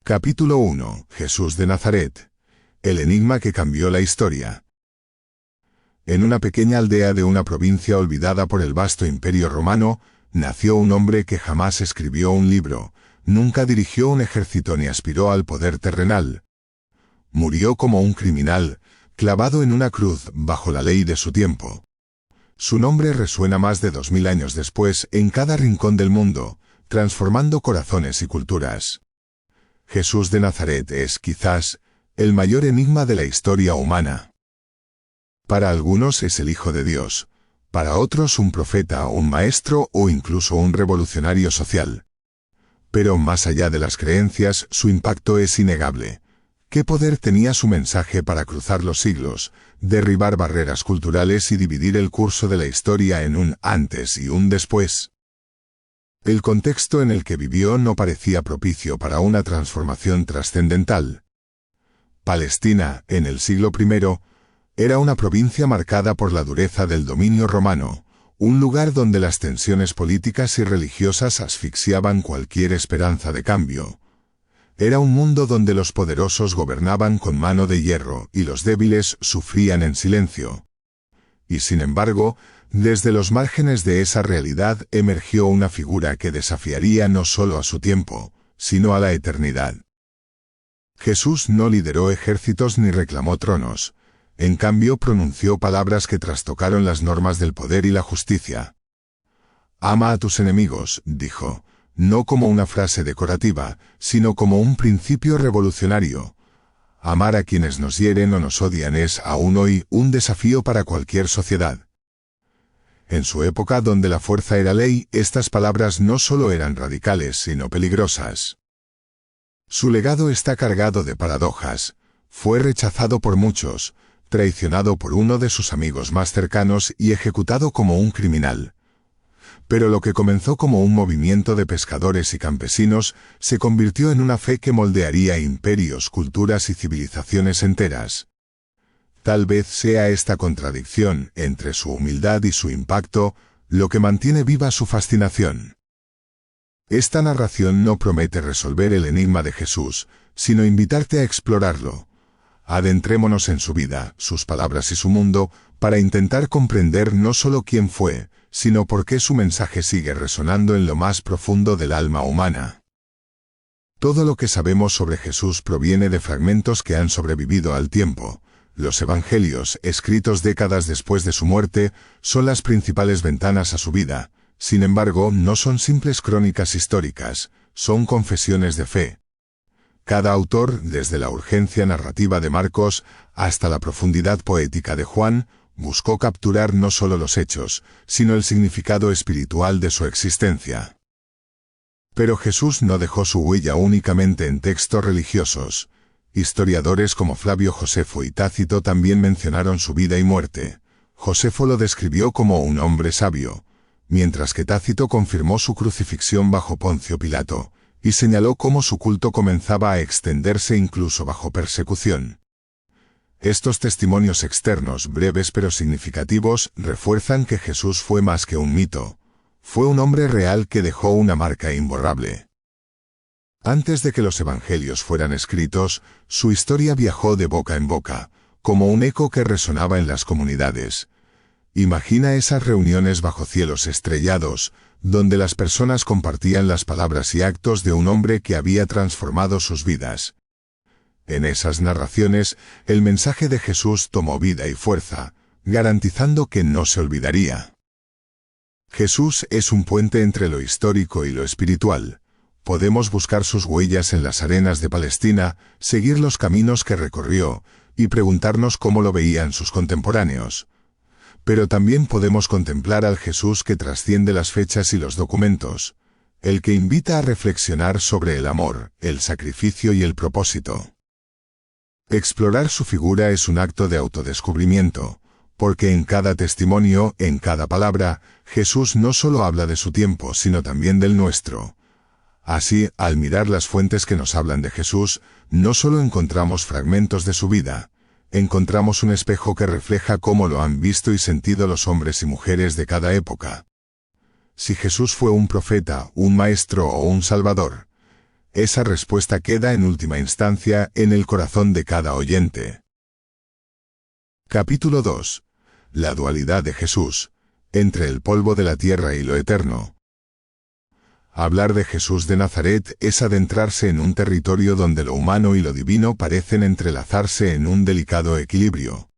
Capítulo 1. Jesús de Nazaret. El enigma que cambió la historia. En una pequeña aldea de una provincia olvidada por el vasto imperio romano, nació un hombre que jamás escribió un libro, nunca dirigió un ejército ni aspiró al poder terrenal. Murió como un criminal, clavado en una cruz bajo la ley de su tiempo. Su nombre resuena más de 2000 años después en cada rincón del mundo, transformando corazones y culturas. Jesús de Nazaret es, quizás, el mayor enigma de la historia humana. Para algunos es el Hijo de Dios, para otros un profeta, un maestro o incluso un revolucionario social. Pero más allá de las creencias, su impacto es innegable. ¿Qué poder tenía su mensaje para cruzar los siglos, derribar barreras culturales y dividir el curso de la historia en un antes y un después? El contexto en el que vivió no parecía propicio para una transformación trascendental. Palestina, en el siglo I, era una provincia marcada por la dureza del dominio romano, un lugar donde las tensiones políticas y religiosas asfixiaban cualquier esperanza de cambio. Era un mundo donde los poderosos gobernaban con mano de hierro y los débiles sufrían en silencio. Y sin embargo, desde los márgenes de esa realidad emergió una figura que desafiaría no solo a su tiempo, sino a la eternidad. Jesús no lideró ejércitos ni reclamó tronos. En cambio, pronunció palabras que trastocaron las normas del poder y la justicia. «Ama a tus enemigos», dijo, no como una frase decorativa, sino como un principio revolucionario. Amar a quienes nos hieren o nos odian es aún hoy un desafío para cualquier sociedad. En su época, donde la fuerza era ley, estas palabras no solo eran radicales, sino peligrosas. Su legado está cargado de paradojas. Fue rechazado por muchos, traicionado por uno de sus amigos más cercanos y ejecutado como un criminal. Pero lo que comenzó como un movimiento de pescadores y campesinos se convirtió en una fe que moldearía imperios, culturas y civilizaciones enteras. Tal vez sea esta contradicción entre su humildad y su impacto lo que mantiene viva su fascinación. Esta narración no promete resolver el enigma de Jesús, sino invitarte a explorarlo. Adentrémonos en su vida, sus palabras y su mundo, para intentar comprender no solo quién fue, sino por qué su mensaje sigue resonando en lo más profundo del alma humana. Todo lo que sabemos sobre Jesús proviene de fragmentos que han sobrevivido al tiempo. Los evangelios, escritos décadas después de su muerte, son las principales ventanas a su vida. Sin embargo, no son simples crónicas históricas, son confesiones de fe. Cada autor, desde la urgencia narrativa de Marcos hasta la profundidad poética de Juan, buscó capturar no solo los hechos, sino el significado espiritual de su existencia. Pero Jesús no dejó su huella únicamente en textos religiosos. Historiadores como Flavio Josefo y Tácito también mencionaron su vida y muerte. Josefo lo describió como un hombre sabio, mientras que Tácito confirmó su crucifixión bajo Poncio Pilato, y señaló cómo su culto comenzaba a extenderse incluso bajo persecución. Estos testimonios externos, breves pero significativos, refuerzan que Jesús fue más que un mito. Fue un hombre real que dejó una marca imborrable. Antes de que los evangelios fueran escritos, su historia viajó de boca en boca, como un eco que resonaba en las comunidades. Imagina esas reuniones bajo cielos estrellados, donde las personas compartían las palabras y actos de un hombre que había transformado sus vidas. En esas narraciones, el mensaje de Jesús tomó vida y fuerza, garantizando que no se olvidaría. Jesús es un puente entre lo histórico y lo espiritual. Podemos buscar sus huellas en las arenas de Palestina, seguir los caminos que recorrió, y preguntarnos cómo lo veían sus contemporáneos. Pero también podemos contemplar al Jesús que trasciende las fechas y los documentos, el que invita a reflexionar sobre el amor, el sacrificio y el propósito. Explorar su figura es un acto de autodescubrimiento, porque en cada testimonio, en cada palabra, Jesús no solo habla de su tiempo, sino también del nuestro. Así, al mirar las fuentes que nos hablan de Jesús, no solo encontramos fragmentos de su vida, encontramos un espejo que refleja cómo lo han visto y sentido los hombres y mujeres de cada época. Si Jesús fue un profeta, un maestro o un salvador, esa respuesta queda en última instancia en el corazón de cada oyente. Capítulo 2. La dualidad de Jesús, entre el polvo de la tierra y lo eterno. Hablar de Jesús de Nazaret es adentrarse en un territorio donde lo humano y lo divino parecen entrelazarse en un delicado equilibrio.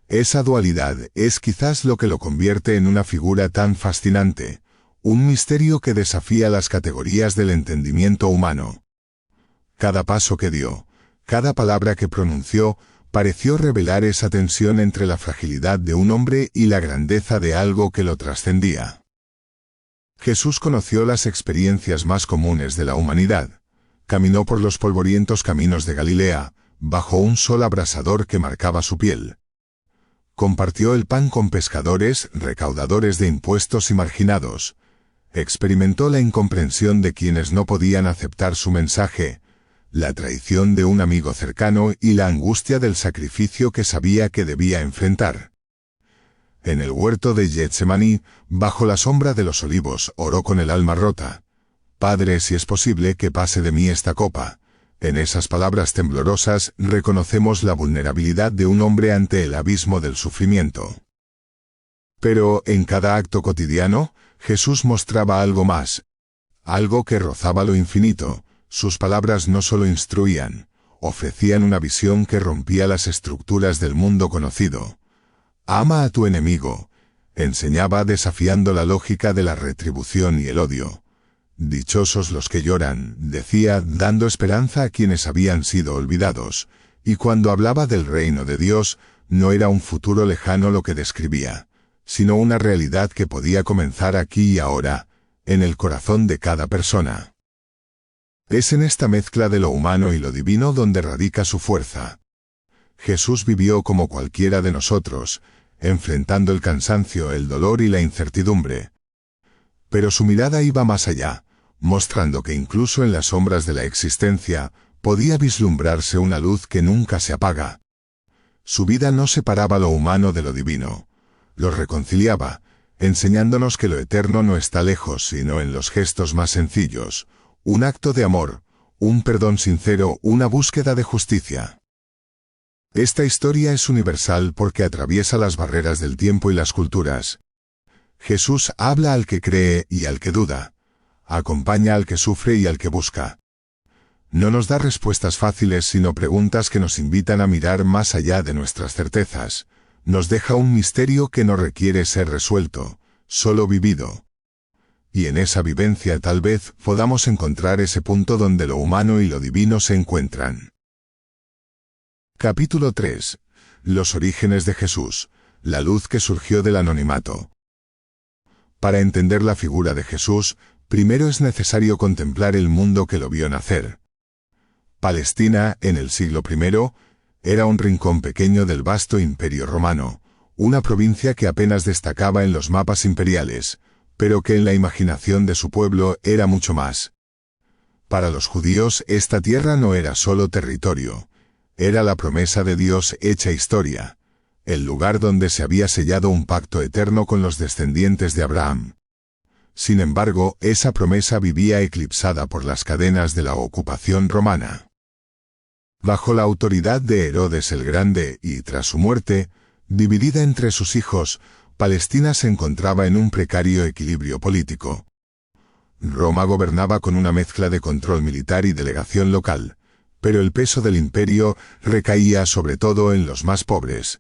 Esa dualidad es quizás lo que lo convierte en una figura tan fascinante, un misterio que desafía las categorías del entendimiento humano. Cada paso que dio, cada palabra que pronunció, pareció revelar esa tensión entre la fragilidad de un hombre y la grandeza de algo que lo trascendía. Jesús conoció las experiencias más comunes de la humanidad. Caminó por los polvorientos caminos de Galilea, bajo un sol abrasador que marcaba su piel. Compartió el pan con pescadores, recaudadores de impuestos y marginados. Experimentó la incomprensión de quienes no podían aceptar su mensaje, la traición de un amigo cercano y la angustia del sacrificio que sabía que debía enfrentar. En el huerto de Getsemaní, bajo la sombra de los olivos, oró con el alma rota. «Padre, si es posible que pase de mí esta copa». En esas palabras temblorosas reconocemos la vulnerabilidad de un hombre ante el abismo del sufrimiento. Pero en cada acto cotidiano, Jesús mostraba algo más, algo que rozaba lo infinito. Sus palabras no solo instruían, ofrecían una visión que rompía las estructuras del mundo conocido. «Ama a tu enemigo», enseñaba desafiando la lógica de la retribución y el odio. «Dichosos los que lloran», decía, dando esperanza a quienes habían sido olvidados, y cuando hablaba del reino de Dios, no era un futuro lejano lo que describía, sino una realidad que podía comenzar aquí y ahora, en el corazón de cada persona. Es en esta mezcla de lo humano y lo divino donde radica su fuerza. Jesús vivió como cualquiera de nosotros, enfrentando el cansancio, el dolor y la incertidumbre. Pero su mirada iba más allá, mostrando que incluso en las sombras de la existencia podía vislumbrarse una luz que nunca se apaga. Su vida no separaba lo humano de lo divino, lo reconciliaba, enseñándonos que lo eterno no está lejos sino en los gestos más sencillos, un acto de amor, un perdón sincero, una búsqueda de justicia. Esta historia es universal porque atraviesa las barreras del tiempo y las culturas. Jesús habla al que cree y al que duda, acompaña al que sufre y al que busca. No nos da respuestas fáciles sino preguntas que nos invitan a mirar más allá de nuestras certezas. Nos deja un misterio que no requiere ser resuelto, solo vivido. Y en esa vivencia tal vez podamos encontrar ese punto donde lo humano y lo divino se encuentran. Capítulo 3. Los orígenes de Jesús, la luz que surgió del anonimato. Para entender la figura de Jesús, primero es necesario contemplar el mundo que lo vio nacer. Palestina, en el siglo I, era un rincón pequeño del vasto Imperio Romano, una provincia que apenas destacaba en los mapas imperiales, pero que en la imaginación de su pueblo era mucho más. Para los judíos esta tierra no era solo territorio, era la promesa de Dios hecha historia, el lugar donde se había sellado un pacto eterno con los descendientes de Abraham. Sin embargo, esa promesa vivía eclipsada por las cadenas de la ocupación romana. Bajo la autoridad de Herodes el Grande y tras su muerte, dividida entre sus hijos, Palestina se encontraba en un precario equilibrio político. Roma gobernaba con una mezcla de control militar y delegación local, pero el peso del imperio recaía sobre todo en los más pobres.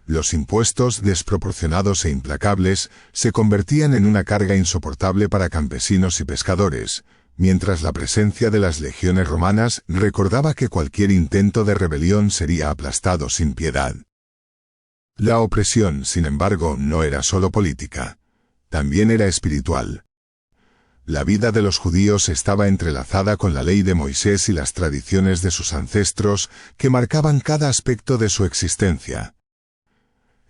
Los impuestos, desproporcionados e implacables, se convertían en una carga insoportable para campesinos y pescadores, mientras la presencia de las legiones romanas recordaba que cualquier intento de rebelión sería aplastado sin piedad. La opresión, sin embargo, no era solo política, también era espiritual. La vida de los judíos estaba entrelazada con la ley de Moisés y las tradiciones de sus ancestros que marcaban cada aspecto de su existencia.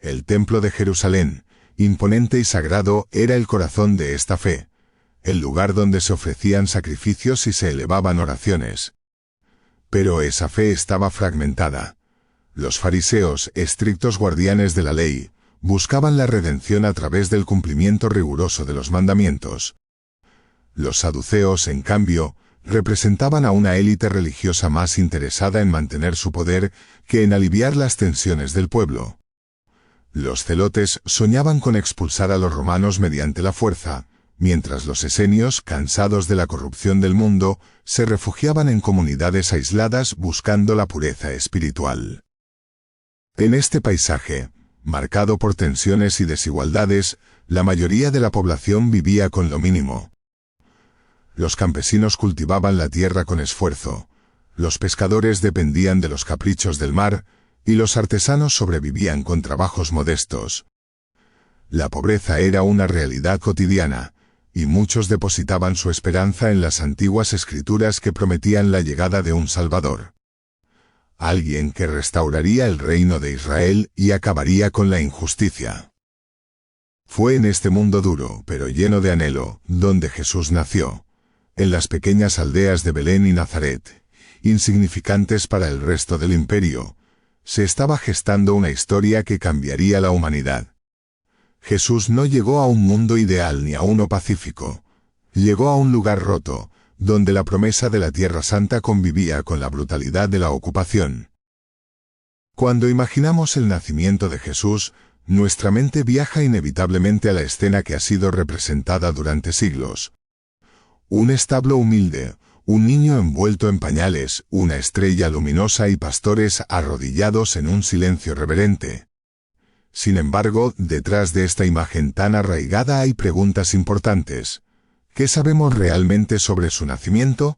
El templo de Jerusalén, imponente y sagrado, era el corazón de esta fe, el lugar donde se ofrecían sacrificios y se elevaban oraciones. Pero esa fe estaba fragmentada. Los fariseos, estrictos guardianes de la ley, buscaban la redención a través del cumplimiento riguroso de los mandamientos. Los saduceos, en cambio, representaban a una élite religiosa más interesada en mantener su poder que en aliviar las tensiones del pueblo. Los celotes soñaban con expulsar a los romanos mediante la fuerza, mientras los esenios, cansados de la corrupción del mundo, se refugiaban en comunidades aisladas buscando la pureza espiritual. En este paisaje, marcado por tensiones y desigualdades, la mayoría de la población vivía con lo mínimo. Los campesinos cultivaban la tierra con esfuerzo, los pescadores dependían de los caprichos del mar, y los artesanos sobrevivían con trabajos modestos. La pobreza era una realidad cotidiana, y muchos depositaban su esperanza en las antiguas escrituras que prometían la llegada de un Salvador. Alguien que restauraría el reino de Israel y acabaría con la injusticia. Fue en este mundo duro, pero lleno de anhelo, donde Jesús nació, en las pequeñas aldeas de Belén y Nazaret, insignificantes para el resto del imperio, se estaba gestando una historia que cambiaría la humanidad. Jesús no llegó a un mundo ideal ni a uno pacífico. Llegó a un lugar roto, donde la promesa de la Tierra Santa convivía con la brutalidad de la ocupación. Cuando imaginamos el nacimiento de Jesús, nuestra mente viaja inevitablemente a la escena que ha sido representada durante siglos. Un establo humilde, un niño envuelto en pañales, una estrella luminosa y pastores arrodillados en un silencio reverente. Sin embargo, detrás de esta imagen tan arraigada hay preguntas importantes. ¿Qué sabemos realmente sobre su nacimiento?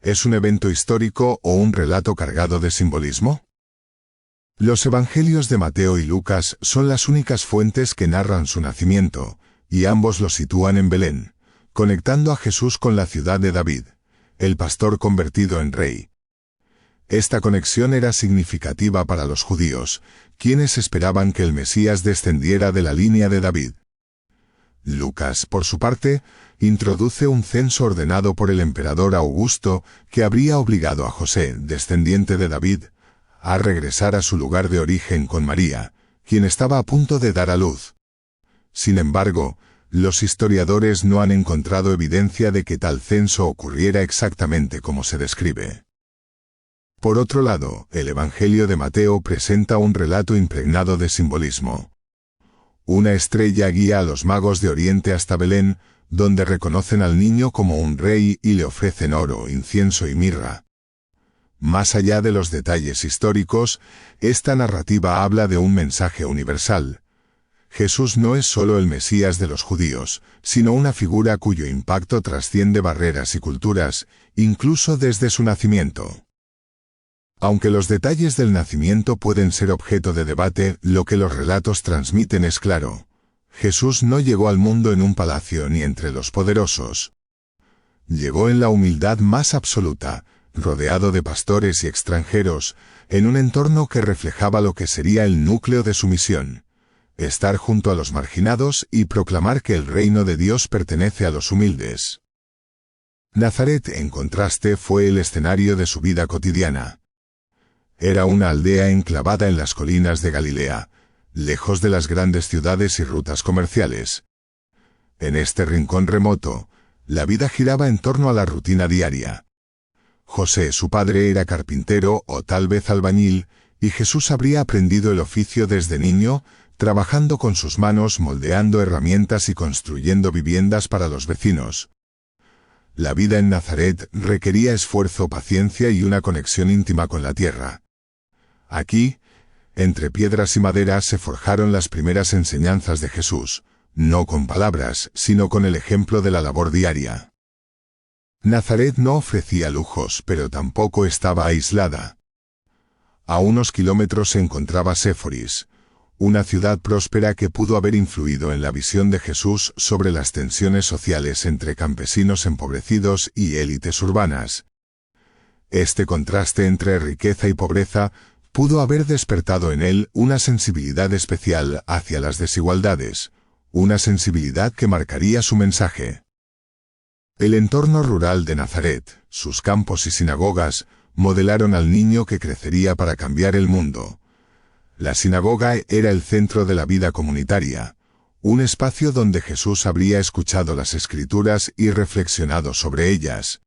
¿Es un evento histórico o un relato cargado de simbolismo? Los evangelios de Mateo y Lucas son las únicas fuentes que narran su nacimiento, y ambos lo sitúan en Belén, conectando a Jesús con la ciudad de David, el pastor convertido en rey. Esta conexión era significativa para los judíos, quienes esperaban que el Mesías descendiera de la línea de David. Lucas, por su parte, introduce un censo ordenado por el emperador Augusto que habría obligado a José, descendiente de David, a regresar a su lugar de origen con María, quien estaba a punto de dar a luz. Sin embargo, los historiadores no han encontrado evidencia de que tal censo ocurriera exactamente como se describe. Por otro lado, el Evangelio de Mateo presenta un relato impregnado de simbolismo. Una estrella guía a los magos de Oriente hasta Belén, donde reconocen al niño como un rey y le ofrecen oro, incienso y mirra. Más allá de los detalles históricos, esta narrativa habla de un mensaje universal. Jesús no es solo el Mesías de los judíos, sino una figura cuyo impacto trasciende barreras y culturas, incluso desde su nacimiento. Aunque los detalles del nacimiento pueden ser objeto de debate, lo que los relatos transmiten es claro. Jesús no llegó al mundo en un palacio ni entre los poderosos. Llegó en la humildad más absoluta, rodeado de pastores y extranjeros, en un entorno que reflejaba lo que sería el núcleo de su misión: estar junto a los marginados y proclamar que el reino de Dios pertenece a los humildes. Nazaret, en contraste, fue el escenario de su vida cotidiana. Era una aldea enclavada en las colinas de Galilea, lejos de las grandes ciudades y rutas comerciales. En este rincón remoto, la vida giraba en torno a la rutina diaria. José, su padre, era carpintero o tal vez albañil, y Jesús habría aprendido el oficio desde niño, trabajando con sus manos, moldeando herramientas y construyendo viviendas para los vecinos. La vida en Nazaret requería esfuerzo, paciencia y una conexión íntima con la tierra. Aquí, entre piedras y madera, se forjaron las primeras enseñanzas de Jesús, no con palabras, sino con el ejemplo de la labor diaria. Nazaret no ofrecía lujos, pero tampoco estaba aislada. A unos kilómetros se encontraba Séforis, una ciudad próspera que pudo haber influido en la visión de Jesús sobre las tensiones sociales entre campesinos empobrecidos y élites urbanas. Este contraste entre riqueza y pobreza pudo haber despertado en él una sensibilidad especial hacia las desigualdades, una sensibilidad que marcaría su mensaje. El entorno rural de Nazaret, sus campos y sinagogas, modelaron al niño que crecería para cambiar el mundo. La sinagoga era el centro de la vida comunitaria, un espacio donde Jesús habría escuchado las Escrituras y reflexionado sobre ellas.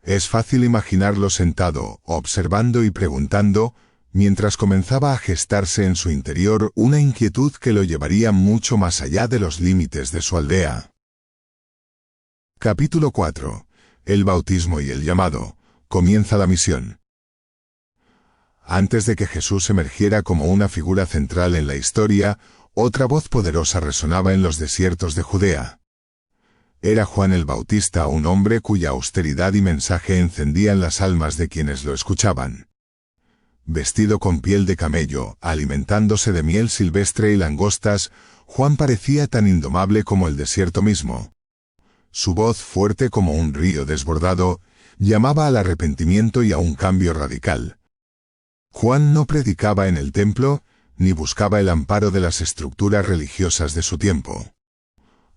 Es fácil imaginarlo sentado, observando y preguntando, mientras comenzaba a gestarse en su interior una inquietud que lo llevaría mucho más allá de los límites de su aldea. Capítulo 4. El bautismo y el llamado. Comienza la misión. Antes de que Jesús emergiera como una figura central en la historia, otra voz poderosa resonaba en los desiertos de Judea. Era Juan el Bautista, un hombre cuya austeridad y mensaje encendían las almas de quienes lo escuchaban. Vestido con piel de camello, alimentándose de miel silvestre y langostas, Juan parecía tan indomable como el desierto mismo. Su voz, fuerte como un río desbordado, llamaba al arrepentimiento y a un cambio radical. Juan no predicaba en el templo, ni buscaba el amparo de las estructuras religiosas de su tiempo.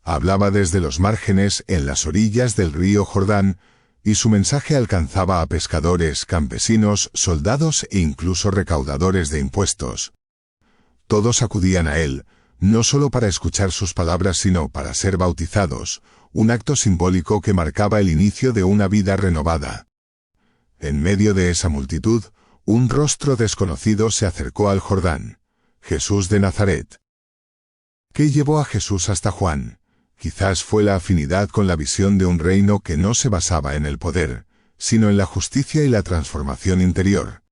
Hablaba desde los márgenes, en las orillas del río Jordán, y su mensaje alcanzaba a pescadores, campesinos, soldados e incluso recaudadores de impuestos. Todos acudían a él, no solo para escuchar sus palabras sino para ser bautizados, un acto simbólico que marcaba el inicio de una vida renovada. En medio de esa multitud, un rostro desconocido se acercó al Jordán: Jesús de Nazaret. ¿Qué llevó a Jesús hasta Juan? Quizás fue la afinidad con la visión de un reino que no se basaba en el poder, sino en la justicia y la transformación interior.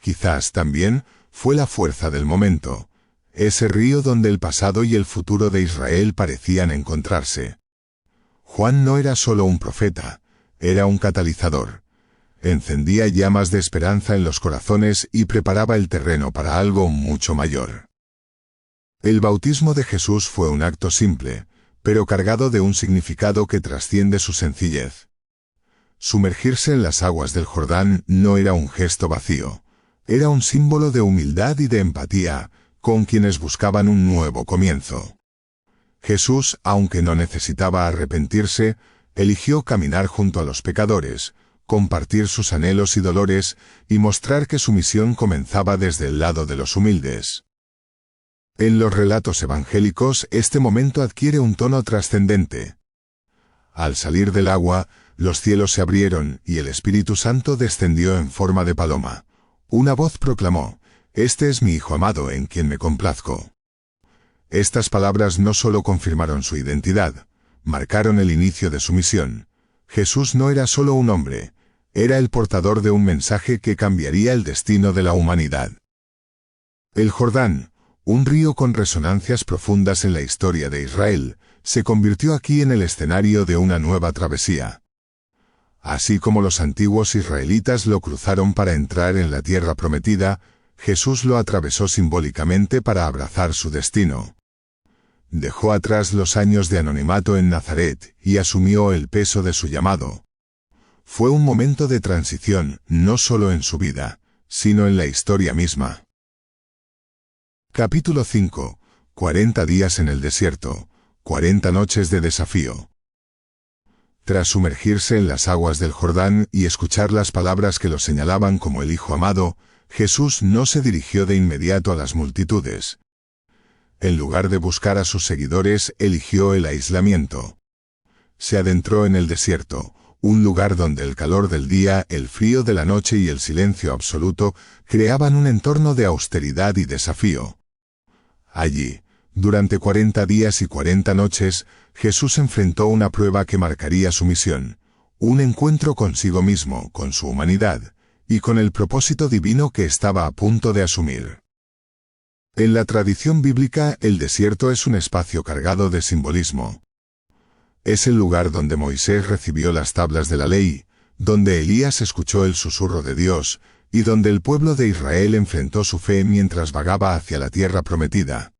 Quizás también fue la fuerza del momento, ese río donde el pasado y el futuro de Israel parecían encontrarse. Juan no era solo un profeta, era un catalizador. Encendía llamas de esperanza en los corazones y preparaba el terreno para algo mucho mayor. El bautismo de Jesús fue un acto simple, pero cargado de un significado que trasciende su sencillez. Sumergirse en las aguas del Jordán no era un gesto vacío, era un símbolo de humildad y de empatía con quienes buscaban un nuevo comienzo. Jesús, aunque no necesitaba arrepentirse, eligió caminar junto a los pecadores, compartir sus anhelos y dolores y mostrar que su misión comenzaba desde el lado de los humildes. En los relatos evangélicos, este momento adquiere un tono trascendente. Al salir del agua, los cielos se abrieron y el Espíritu Santo descendió en forma de paloma. Una voz proclamó: «Este es mi Hijo amado en quien me complazco». Estas palabras no solo confirmaron su identidad, marcaron el inicio de su misión. Jesús no era solo un hombre, era el portador de un mensaje que cambiaría el destino de la humanidad. El Jordán, un río con resonancias profundas en la historia de Israel, se convirtió aquí en el escenario de una nueva travesía. Así como los antiguos israelitas lo cruzaron para entrar en la tierra prometida, Jesús lo atravesó simbólicamente para abrazar su destino. Dejó atrás los años de anonimato en Nazaret y asumió el peso de su llamado. Fue un momento de transición, no solo en su vida, sino en la historia misma. Capítulo 5. 40 días en el desierto, 40 noches de desafío. Tras sumergirse en las aguas del Jordán y escuchar las palabras que lo señalaban como el Hijo amado, Jesús no se dirigió de inmediato a las multitudes. En lugar de buscar a sus seguidores, eligió el aislamiento. Se adentró en el desierto, un lugar donde el calor del día, el frío de la noche y el silencio absoluto creaban un entorno de austeridad y desafío. Allí, durante 40 días y 40 noches, Jesús enfrentó una prueba que marcaría su misión, un encuentro consigo mismo, con su humanidad, y con el propósito divino que estaba a punto de asumir. En la tradición bíblica, el desierto es un espacio cargado de simbolismo. Es el lugar donde Moisés recibió las tablas de la ley, donde Elías escuchó el susurro de Dios, y donde el pueblo de Israel enfrentó su fe mientras vagaba hacia la tierra prometida.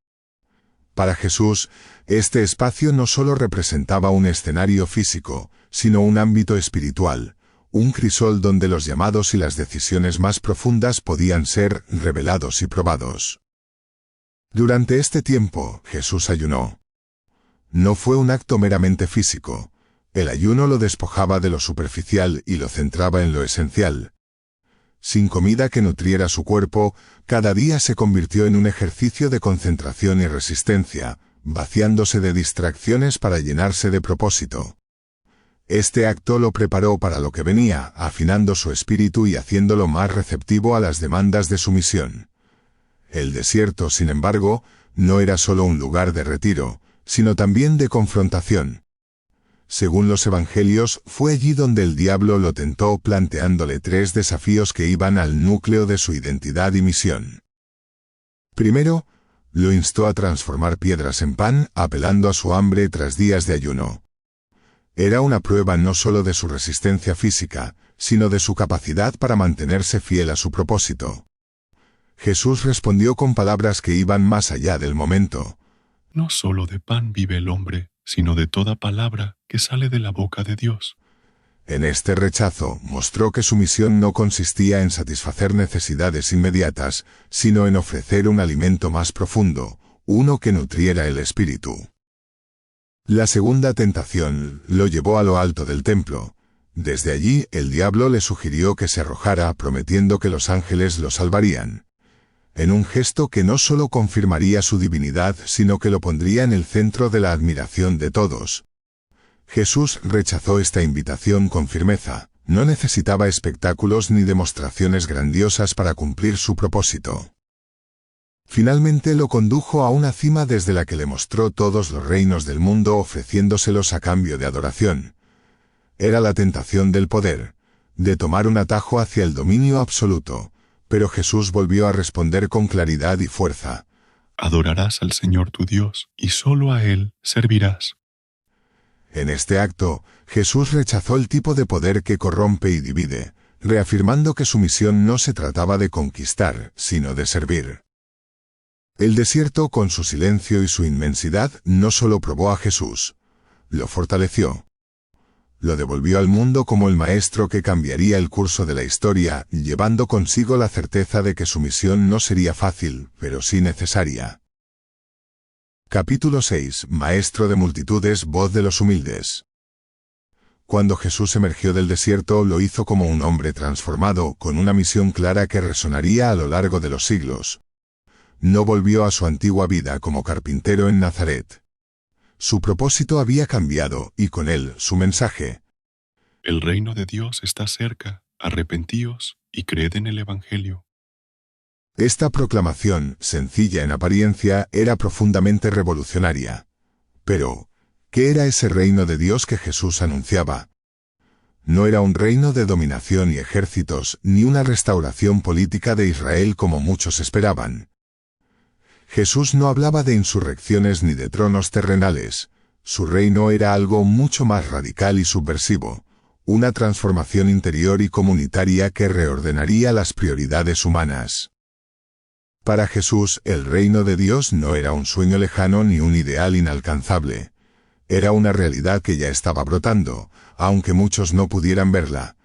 Para Jesús, este espacio no solo representaba un escenario físico, sino un ámbito espiritual, un crisol donde los llamados y las decisiones más profundas podían ser revelados y probados. Durante este tiempo, Jesús ayunó. No fue un acto meramente físico. El ayuno lo despojaba de lo superficial y lo centraba en lo esencial. Sin comida que nutriera su cuerpo, cada día se convirtió en un ejercicio de concentración y resistencia, vaciándose de distracciones para llenarse de propósito. Este acto lo preparó para lo que venía, afinando su espíritu y haciéndolo más receptivo a las demandas de su misión. El desierto, sin embargo, no era solo un lugar de retiro, sino también de confrontación. Según los evangelios, fue allí donde el diablo lo tentó planteándole 3 desafíos que iban al núcleo de su identidad y misión. Primero, lo instó a transformar piedras en pan, apelando a su hambre tras días de ayuno. Era una prueba no solo de su resistencia física, sino de su capacidad para mantenerse fiel a su propósito. Jesús respondió con palabras que iban más allá del momento. No solo de pan vive el hombre, sino de toda palabra que sale de la boca de Dios. En este rechazo mostró que su misión no consistía en satisfacer necesidades inmediatas, sino en ofrecer un alimento más profundo, uno que nutriera el espíritu. La segunda tentación lo llevó a lo alto del templo. Desde allí el diablo le sugirió que se arrojara, prometiendo que los ángeles lo salvarían. En un gesto que no solo confirmaría su divinidad, sino que lo pondría en el centro de la admiración de todos. Jesús rechazó esta invitación con firmeza. No necesitaba espectáculos ni demostraciones grandiosas para cumplir su propósito. Finalmente lo condujo a una cima desde la que le mostró todos los reinos del mundo ofreciéndoselos a cambio de adoración. Era la tentación del poder, de tomar un atajo hacia el dominio absoluto, pero Jesús volvió a responder con claridad y fuerza. Adorarás al Señor tu Dios, y solo a Él servirás. En este acto, Jesús rechazó el tipo de poder que corrompe y divide, reafirmando que su misión no se trataba de conquistar, sino de servir. El desierto, con su silencio y su inmensidad, no solo probó a Jesús, lo fortaleció. Lo devolvió al mundo como el maestro que cambiaría el curso de la historia, llevando consigo la certeza de que su misión no sería fácil, pero sí necesaria. Capítulo 6. Maestro de multitudes, voz de los humildes. Cuando Jesús emergió del desierto, lo hizo como un hombre transformado, con una misión clara que resonaría a lo largo de los siglos. No volvió a su antigua vida como carpintero en Nazaret. Su propósito había cambiado, y con él su mensaje. El reino de Dios está cerca, arrepentíos y creed en el Evangelio. Esta proclamación, sencilla en apariencia, era profundamente revolucionaria. Pero, ¿qué era ese reino de Dios que Jesús anunciaba? No era un reino de dominación y ejércitos, ni una restauración política de Israel como muchos esperaban. Jesús no hablaba de insurrecciones ni de tronos terrenales. Su reino era algo mucho más radical y subversivo, una transformación interior y comunitaria que reordenaría las prioridades humanas. Para Jesús, el reino de Dios no era un sueño lejano ni un ideal inalcanzable. Era una realidad que ya estaba brotando, aunque muchos no pudieran verla.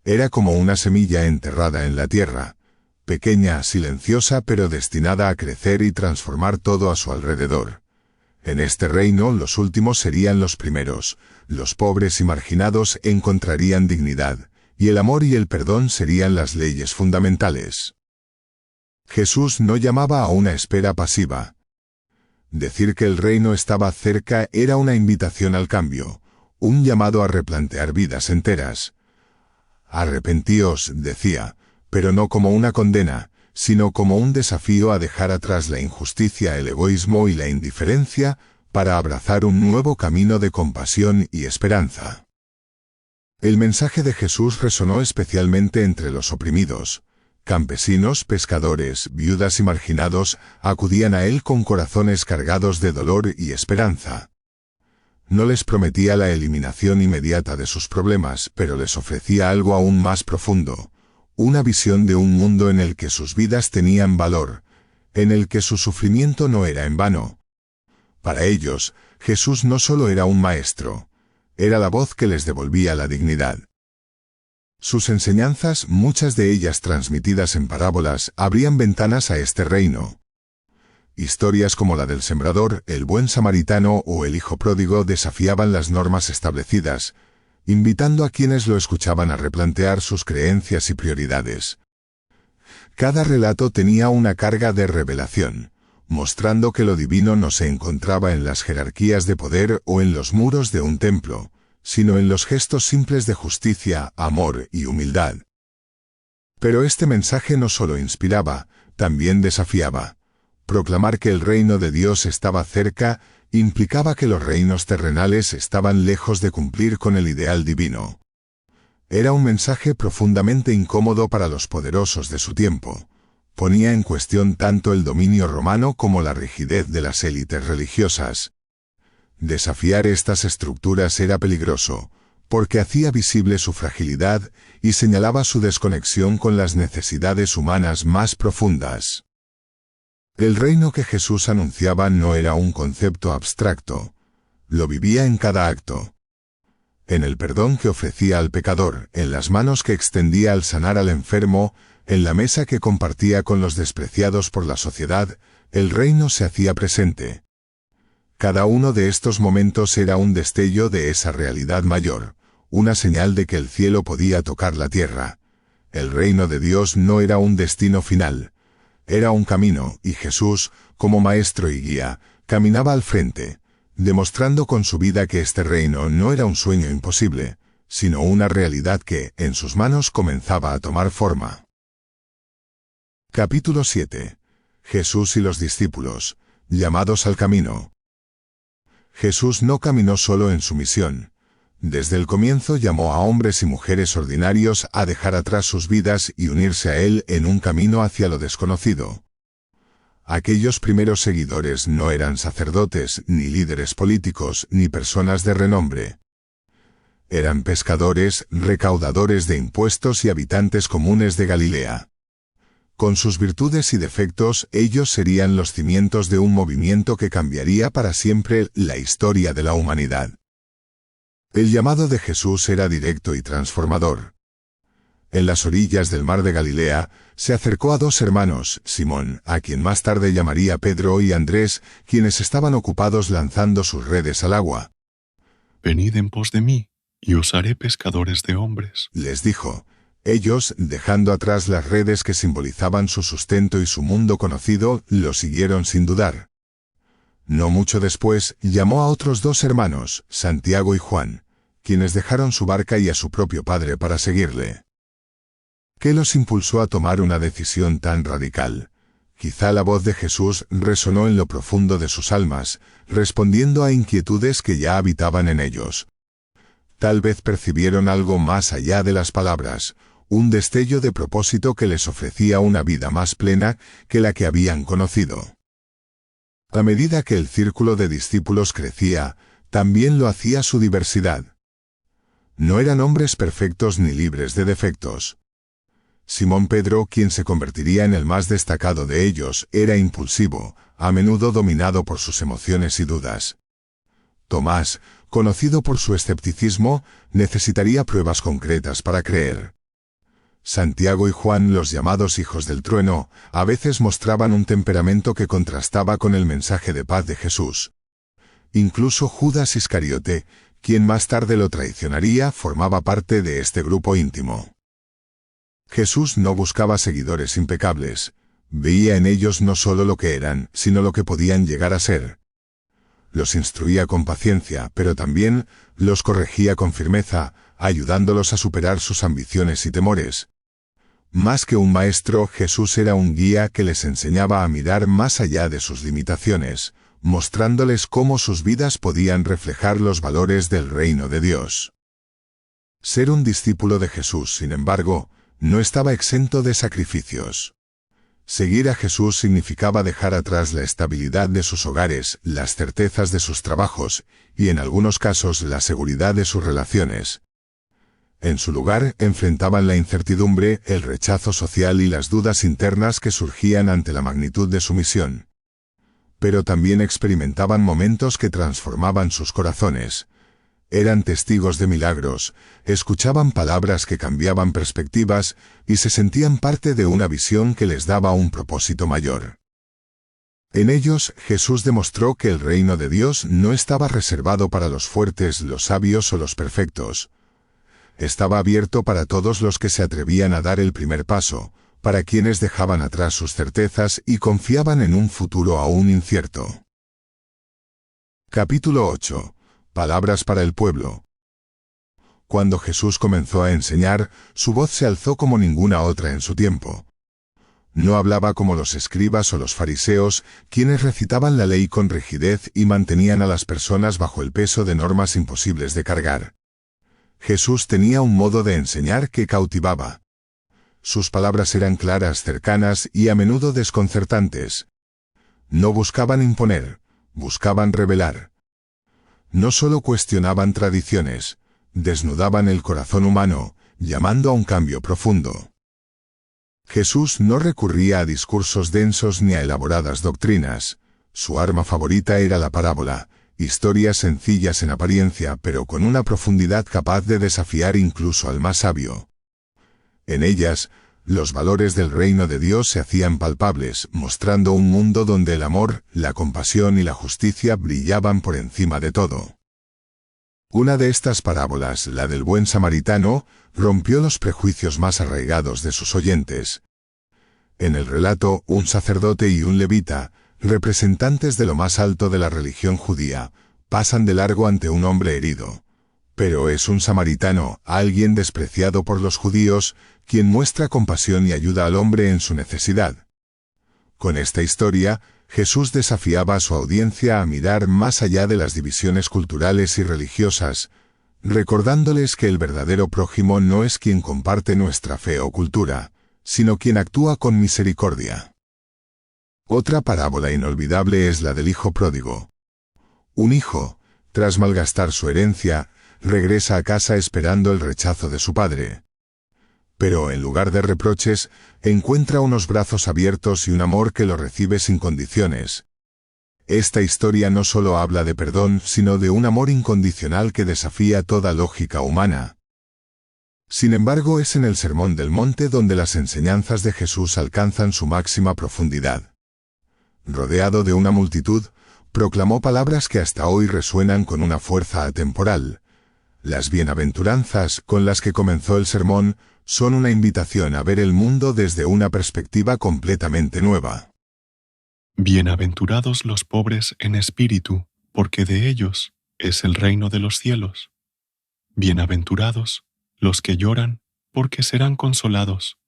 Era como una semilla enterrada en la tierra, pequeña, silenciosa, pero destinada a crecer y transformar todo a su alrededor. En este reino los últimos serían los primeros, los pobres y marginados encontrarían dignidad, y el amor y el perdón serían las leyes fundamentales. Jesús no llamaba a una espera pasiva. Decir que el reino estaba cerca era una invitación al cambio, un llamado a replantear vidas enteras. Arrepentíos, decía, pero no como una condena, sino como un desafío a dejar atrás la injusticia, el egoísmo y la indiferencia, para abrazar un nuevo camino de compasión y esperanza. El mensaje de Jesús resonó especialmente entre los oprimidos. Campesinos, pescadores, viudas y marginados acudían a él con corazones cargados de dolor y esperanza. No les prometía la eliminación inmediata de sus problemas, pero les ofrecía algo aún más profundo. Una visión de un mundo en el que sus vidas tenían valor, en el que su sufrimiento no era en vano. Para ellos, Jesús no solo era un maestro, era la voz que les devolvía la dignidad. Sus enseñanzas, muchas de ellas transmitidas en parábolas, abrían ventanas a este reino. Historias como la del sembrador, el buen samaritano o el hijo pródigo desafiaban las normas establecidas, invitando a quienes lo escuchaban a replantear sus creencias y prioridades. Cada relato tenía una carga de revelación, mostrando que lo divino no se encontraba en las jerarquías de poder o en los muros de un templo, sino en los gestos simples de justicia, amor y humildad. Pero este mensaje no solo inspiraba, también desafiaba. Proclamar que el reino de Dios estaba cerca implicaba que los reinos terrenales estaban lejos de cumplir con el ideal divino. Era un mensaje profundamente incómodo para los poderosos de su tiempo. Ponía en cuestión tanto el dominio romano como la rigidez de las élites religiosas. Desafiar estas estructuras era peligroso, porque hacía visible su fragilidad y señalaba su desconexión con las necesidades humanas más profundas. El reino que Jesús anunciaba no era un concepto abstracto, lo vivía en cada acto. En el perdón que ofrecía al pecador, en las manos que extendía al sanar al enfermo, en la mesa que compartía con los despreciados por la sociedad, el reino se hacía presente. Cada uno de estos momentos era un destello de esa realidad mayor, una señal de que el cielo podía tocar la tierra. El reino de Dios no era un destino final, era un camino, y Jesús, como maestro y guía, caminaba al frente, demostrando con su vida que este reino no era un sueño imposible, sino una realidad que, en sus manos, comenzaba a tomar forma. Capítulo 7. Jesús y los discípulos, llamados al camino. Jesús no caminó solo en su misión. Desde el comienzo llamó a hombres y mujeres ordinarios a dejar atrás sus vidas y unirse a Él en un camino hacia lo desconocido. Aquellos primeros seguidores no eran sacerdotes, ni líderes políticos, ni personas de renombre. Eran pescadores, recaudadores de impuestos y habitantes comunes de Galilea. Con sus virtudes y defectos, ellos serían los cimientos de un movimiento que cambiaría para siempre la historia de la humanidad. El llamado de Jesús era directo y transformador. En las orillas del mar de Galilea, se acercó a dos hermanos, Simón, a quien más tarde llamaría Pedro, y Andrés, quienes estaban ocupados lanzando sus redes al agua. «Venid en pos de mí, y os haré pescadores de hombres», les dijo. Ellos, dejando atrás las redes que simbolizaban su sustento y su mundo conocido, lo siguieron sin dudar. No mucho después, llamó a otros dos hermanos, Santiago y Juan, quienes dejaron su barca y a su propio padre para seguirle. ¿Qué los impulsó a tomar una decisión tan radical? Quizá la voz de Jesús resonó en lo profundo de sus almas, respondiendo a inquietudes que ya habitaban en ellos. Tal vez percibieron algo más allá de las palabras, un destello de propósito que les ofrecía una vida más plena que la que habían conocido. A medida que el círculo de discípulos crecía, también lo hacía su diversidad. No eran hombres perfectos ni libres de defectos. Simón Pedro, quien se convertiría en el más destacado de ellos, era impulsivo, a menudo dominado por sus emociones y dudas. Tomás, conocido por su escepticismo, necesitaría pruebas concretas para creer. Santiago y Juan, los llamados hijos del trueno, a veces mostraban un temperamento que contrastaba con el mensaje de paz de Jesús. Incluso Judas Iscariote, quien más tarde lo traicionaría, formaba parte de este grupo íntimo. Jesús no buscaba seguidores impecables. Veía en ellos no solo lo que eran, sino lo que podían llegar a ser. Los instruía con paciencia, pero también los corregía con firmeza, ayudándolos a superar sus ambiciones y temores. Más que un maestro, Jesús era un guía que les enseñaba a mirar más allá de sus limitaciones, mostrándoles cómo sus vidas podían reflejar los valores del reino de Dios. Ser un discípulo de Jesús, sin embargo, no estaba exento de sacrificios. Seguir a Jesús significaba dejar atrás la estabilidad de sus hogares, las certezas de sus trabajos, y en algunos casos la seguridad de sus relaciones. En su lugar, enfrentaban la incertidumbre, el rechazo social y las dudas internas que surgían ante la magnitud de su misión. Pero también experimentaban momentos que transformaban sus corazones. Eran testigos de milagros, escuchaban palabras que cambiaban perspectivas y se sentían parte de una visión que les daba un propósito mayor. En ellos, Jesús demostró que el reino de Dios no estaba reservado para los fuertes, los sabios o los perfectos. Estaba abierto para todos los que se atrevían a dar el primer paso, para quienes dejaban atrás sus certezas y confiaban en un futuro aún incierto. Capítulo 8. Palabras para el pueblo. Cuando Jesús comenzó a enseñar, su voz se alzó como ninguna otra en su tiempo. No hablaba como los escribas o los fariseos, quienes recitaban la ley con rigidez y mantenían a las personas bajo el peso de normas imposibles de cargar. Jesús tenía un modo de enseñar que cautivaba. Sus palabras eran claras, cercanas y a menudo desconcertantes. No buscaban imponer, buscaban revelar. No solo cuestionaban tradiciones, desnudaban el corazón humano, llamando a un cambio profundo. Jesús no recurría a discursos densos ni a elaboradas doctrinas. Su arma favorita era la parábola, historias sencillas en apariencia pero con una profundidad capaz de desafiar incluso al más sabio. En ellas, los valores del reino de Dios se hacían palpables, mostrando un mundo donde el amor, la compasión y la justicia brillaban por encima de todo. Una de estas parábolas, la del buen samaritano, rompió los prejuicios más arraigados de sus oyentes. En el relato, un sacerdote y un levita, representantes de lo más alto de la religión judía, pasan de largo ante un hombre herido. Pero es un samaritano, alguien despreciado por los judíos, quien muestra compasión y ayuda al hombre en su necesidad. Con esta historia, Jesús desafiaba a su audiencia a mirar más allá de las divisiones culturales y religiosas, recordándoles que el verdadero prójimo no es quien comparte nuestra fe o cultura, sino quien actúa con misericordia. Otra parábola inolvidable es la del hijo pródigo. Un hijo, tras malgastar su herencia, regresa a casa esperando el rechazo de su padre. Pero en lugar de reproches, encuentra unos brazos abiertos y un amor que lo recibe sin condiciones. Esta historia no solo habla de perdón, sino de un amor incondicional que desafía toda lógica humana. Sin embargo, es en el Sermón del Monte donde las enseñanzas de Jesús alcanzan su máxima profundidad. Rodeado de una multitud, proclamó palabras que hasta hoy resuenan con una fuerza atemporal. Las bienaventuranzas, con las que comenzó el sermón, son una invitación a ver el mundo desde una perspectiva completamente nueva. Bienaventurados los pobres en espíritu, porque de ellos es el reino de los cielos. Bienaventurados los que lloran, porque serán consolados.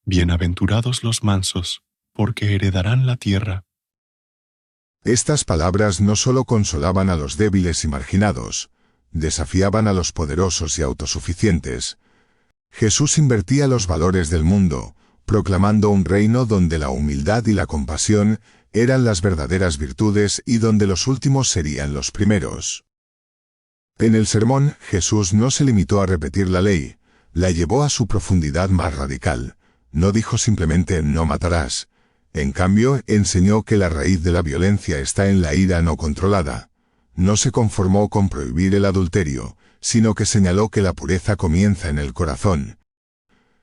Bienaventurados los mansos, porque heredarán la tierra. Estas palabras no solo consolaban a los débiles y marginados, desafiaban a los poderosos y autosuficientes. Jesús invertía los valores del mundo, proclamando un reino donde la humildad y la compasión eran las verdaderas virtudes y donde los últimos serían los primeros. En el sermón, Jesús no se limitó a repetir la ley, la llevó a su profundidad más radical. No dijo simplemente «no matarás». En cambio, enseñó que la raíz de la violencia está en la ira no controlada. No se conformó con prohibir el adulterio, sino que señaló que la pureza comienza en el corazón.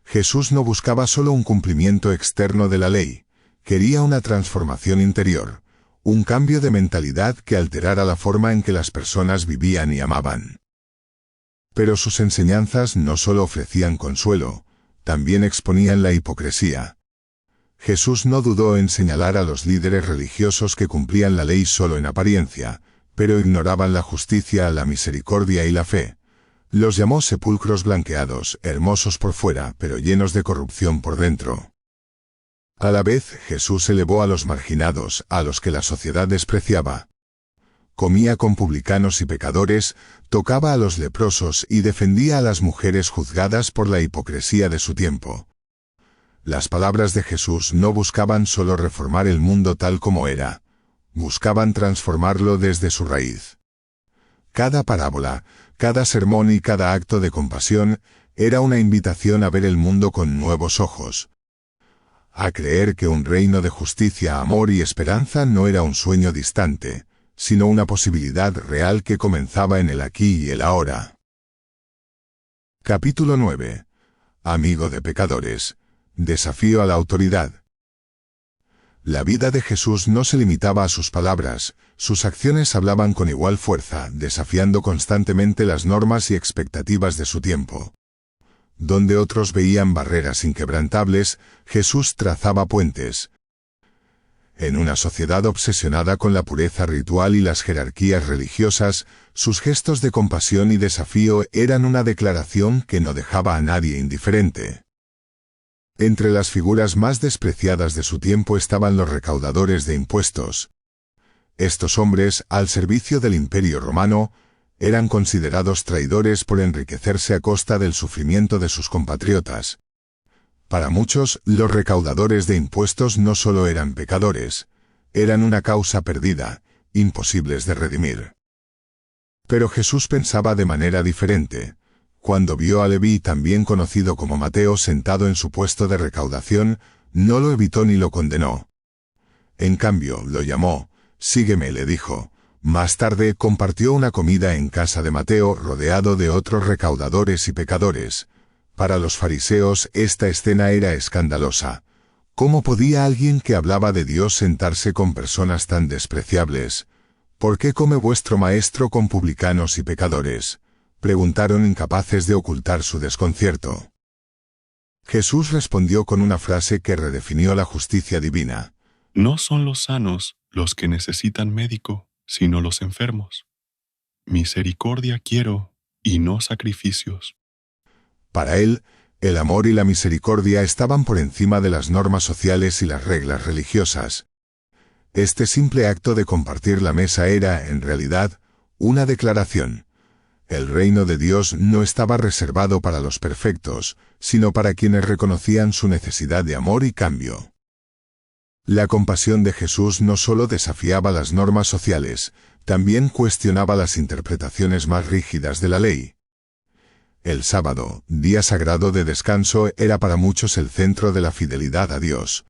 Jesús no buscaba solo un cumplimiento externo de la ley, quería una transformación interior, un cambio de mentalidad que alterara la forma en que las personas vivían y amaban. Pero sus enseñanzas no solo ofrecían consuelo, también exponían la hipocresía. Jesús no dudó en señalar a los líderes religiosos que cumplían la ley solo en apariencia, pero ignoraban la justicia, la misericordia y la fe. Los llamó sepulcros blanqueados, hermosos por fuera, pero llenos de corrupción por dentro. A la vez, Jesús elevó a los marginados, a los que la sociedad despreciaba. Comía con publicanos y pecadores, tocaba a los leprosos y defendía a las mujeres juzgadas por la hipocresía de su tiempo. Las palabras de Jesús no buscaban solo reformar el mundo tal como era, buscaban transformarlo desde su raíz. Cada parábola, cada sermón y cada acto de compasión era una invitación a ver el mundo con nuevos ojos, a creer que un reino de justicia, amor y esperanza no era un sueño distante, sino una posibilidad real que comenzaba en el aquí y el ahora. Capítulo 9. Amigo de pecadores. Desafío a la autoridad. La vida de Jesús no se limitaba a sus palabras, sus acciones hablaban con igual fuerza, desafiando constantemente las normas y expectativas de su tiempo. Donde otros veían barreras inquebrantables, Jesús trazaba puentes. En una sociedad obsesionada con la pureza ritual y las jerarquías religiosas, sus gestos de compasión y desafío eran una declaración que no dejaba a nadie indiferente. Entre las figuras más despreciadas de su tiempo estaban los recaudadores de impuestos. Estos hombres, al servicio del Imperio Romano, eran considerados traidores por enriquecerse a costa del sufrimiento de sus compatriotas. Para muchos, los recaudadores de impuestos no solo eran pecadores, eran una causa perdida, imposibles de redimir. Pero Jesús pensaba de manera diferente. Cuando vio a Leví, también conocido como Mateo, sentado en su puesto de recaudación, no lo evitó ni lo condenó. En cambio, lo llamó. «Sígueme», le dijo. Más tarde compartió una comida en casa de Mateo, rodeado de otros recaudadores y pecadores. Para los fariseos esta escena era escandalosa. ¿Cómo podía alguien que hablaba de Dios sentarse con personas tan despreciables? «¿Por qué come vuestro maestro con publicanos y pecadores?», preguntaron, incapaces de ocultar su desconcierto. Jesús respondió con una frase que redefinió la justicia divina. No son los sanos los que necesitan médico, sino los enfermos. Misericordia quiero, y no sacrificios. Para él, el amor y la misericordia estaban por encima de las normas sociales y las reglas religiosas. Este simple acto de compartir la mesa era, en realidad, una declaración. El reino de Dios no estaba reservado para los perfectos, sino para quienes reconocían su necesidad de amor y cambio. La compasión de Jesús no solo desafiaba las normas sociales, también cuestionaba las interpretaciones más rígidas de la ley. El sábado, día sagrado de descanso, era para muchos el centro de la fidelidad a Dios.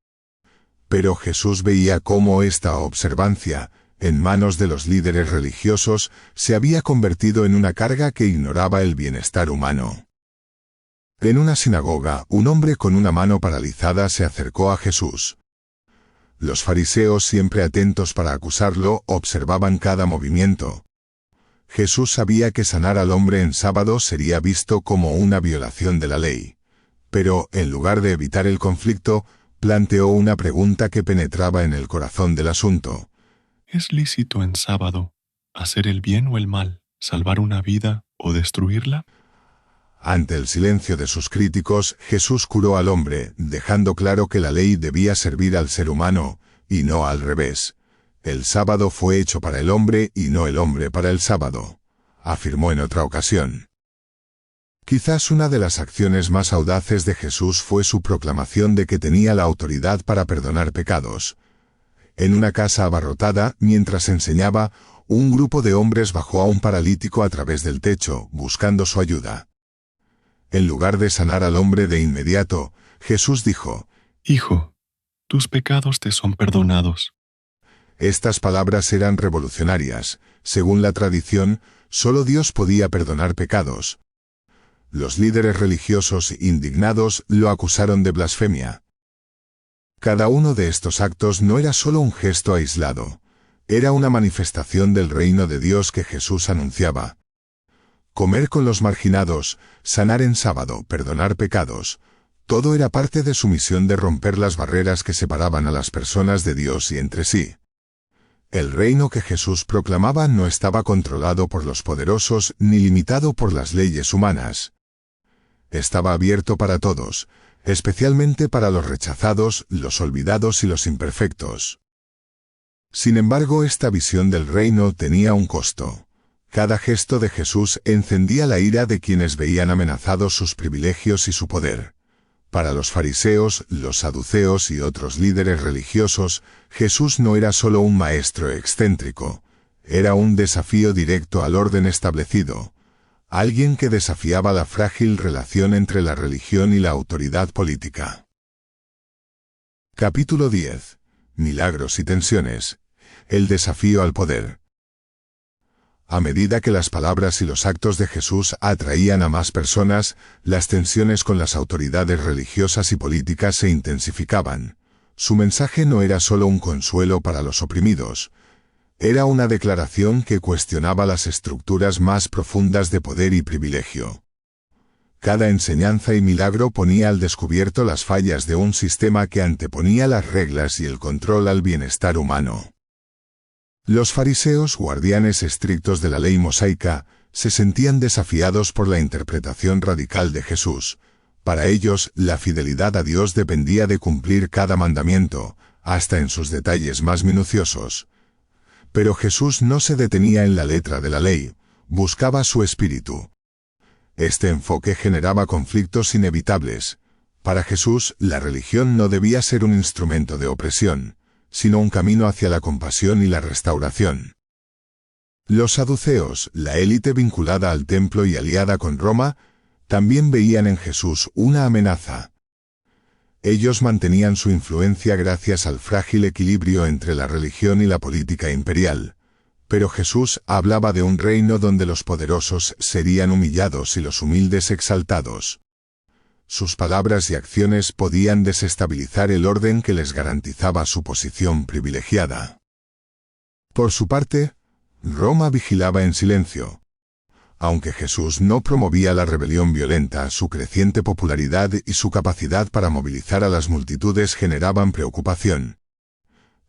Pero Jesús veía cómo esta observancia, en manos de los líderes religiosos, se había convertido en una carga que ignoraba el bienestar humano. En una sinagoga, un hombre con una mano paralizada se acercó a Jesús. Los fariseos, siempre atentos para acusarlo, observaban cada movimiento. Jesús sabía que sanar al hombre en sábado sería visto como una violación de la ley. Pero, en lugar de evitar el conflicto, planteó una pregunta que penetraba en el corazón del asunto. ¿Es lícito en sábado hacer el bien o el mal, salvar una vida o destruirla? Ante el silencio de sus críticos, Jesús curó al hombre, dejando claro que la ley debía servir al ser humano, y no al revés. El sábado fue hecho para el hombre y no el hombre para el sábado, afirmó en otra ocasión. Quizás una de las acciones más audaces de Jesús fue su proclamación de que tenía la autoridad para perdonar pecados. En una casa abarrotada, mientras enseñaba, un grupo de hombres bajó a un paralítico a través del techo, buscando su ayuda. En lugar de sanar al hombre de inmediato, Jesús dijo: «Hijo, tus pecados te son perdonados». Estas palabras eran revolucionarias. Según la tradición, solo Dios podía perdonar pecados. Los líderes religiosos, indignados, lo acusaron de blasfemia. Cada uno de estos actos no era solo un gesto aislado, era una manifestación del reino de Dios que Jesús anunciaba. Comer con los marginados, sanar en sábado, perdonar pecados, todo era parte de su misión de romper las barreras que separaban a las personas de Dios y entre sí. El reino que Jesús proclamaba no estaba controlado por los poderosos ni limitado por las leyes humanas. Estaba abierto para todos, especialmente para los rechazados, los olvidados y los imperfectos. Sin embargo, esta visión del reino tenía un costo. Cada gesto de Jesús encendía la ira de quienes veían amenazados sus privilegios y su poder. Para los fariseos, los saduceos y otros líderes religiosos, Jesús no era solo un maestro excéntrico, era un desafío directo al orden establecido, alguien que desafiaba la frágil relación entre la religión y la autoridad política. Capítulo 10. Milagros y tensiones. El desafío al poder. A medida que las palabras y los actos de Jesús atraían a más personas, las tensiones con las autoridades religiosas y políticas se intensificaban. Su mensaje no era solo un consuelo para los oprimidos, era una declaración que cuestionaba las estructuras más profundas de poder y privilegio. Cada enseñanza y milagro ponía al descubierto las fallas de un sistema que anteponía las reglas y el control al bienestar humano. Los fariseos, guardianes estrictos de la ley mosaica, se sentían desafiados por la interpretación radical de Jesús. Para ellos, la fidelidad a Dios dependía de cumplir cada mandamiento, hasta en sus detalles más minuciosos. Pero Jesús no se detenía en la letra de la ley, buscaba su espíritu. Este enfoque generaba conflictos inevitables. Para Jesús, la religión no debía ser un instrumento de opresión, sino un camino hacia la compasión y la restauración. Los saduceos, la élite vinculada al templo y aliada con Roma, también veían en Jesús una amenaza. Ellos mantenían su influencia gracias al frágil equilibrio entre la religión y la política imperial. Pero Jesús hablaba de un reino donde los poderosos serían humillados y los humildes exaltados. Sus palabras y acciones podían desestabilizar el orden que les garantizaba su posición privilegiada. Por su parte, Roma vigilaba en silencio. Aunque Jesús no promovía la rebelión violenta, su creciente popularidad y su capacidad para movilizar a las multitudes generaban preocupación.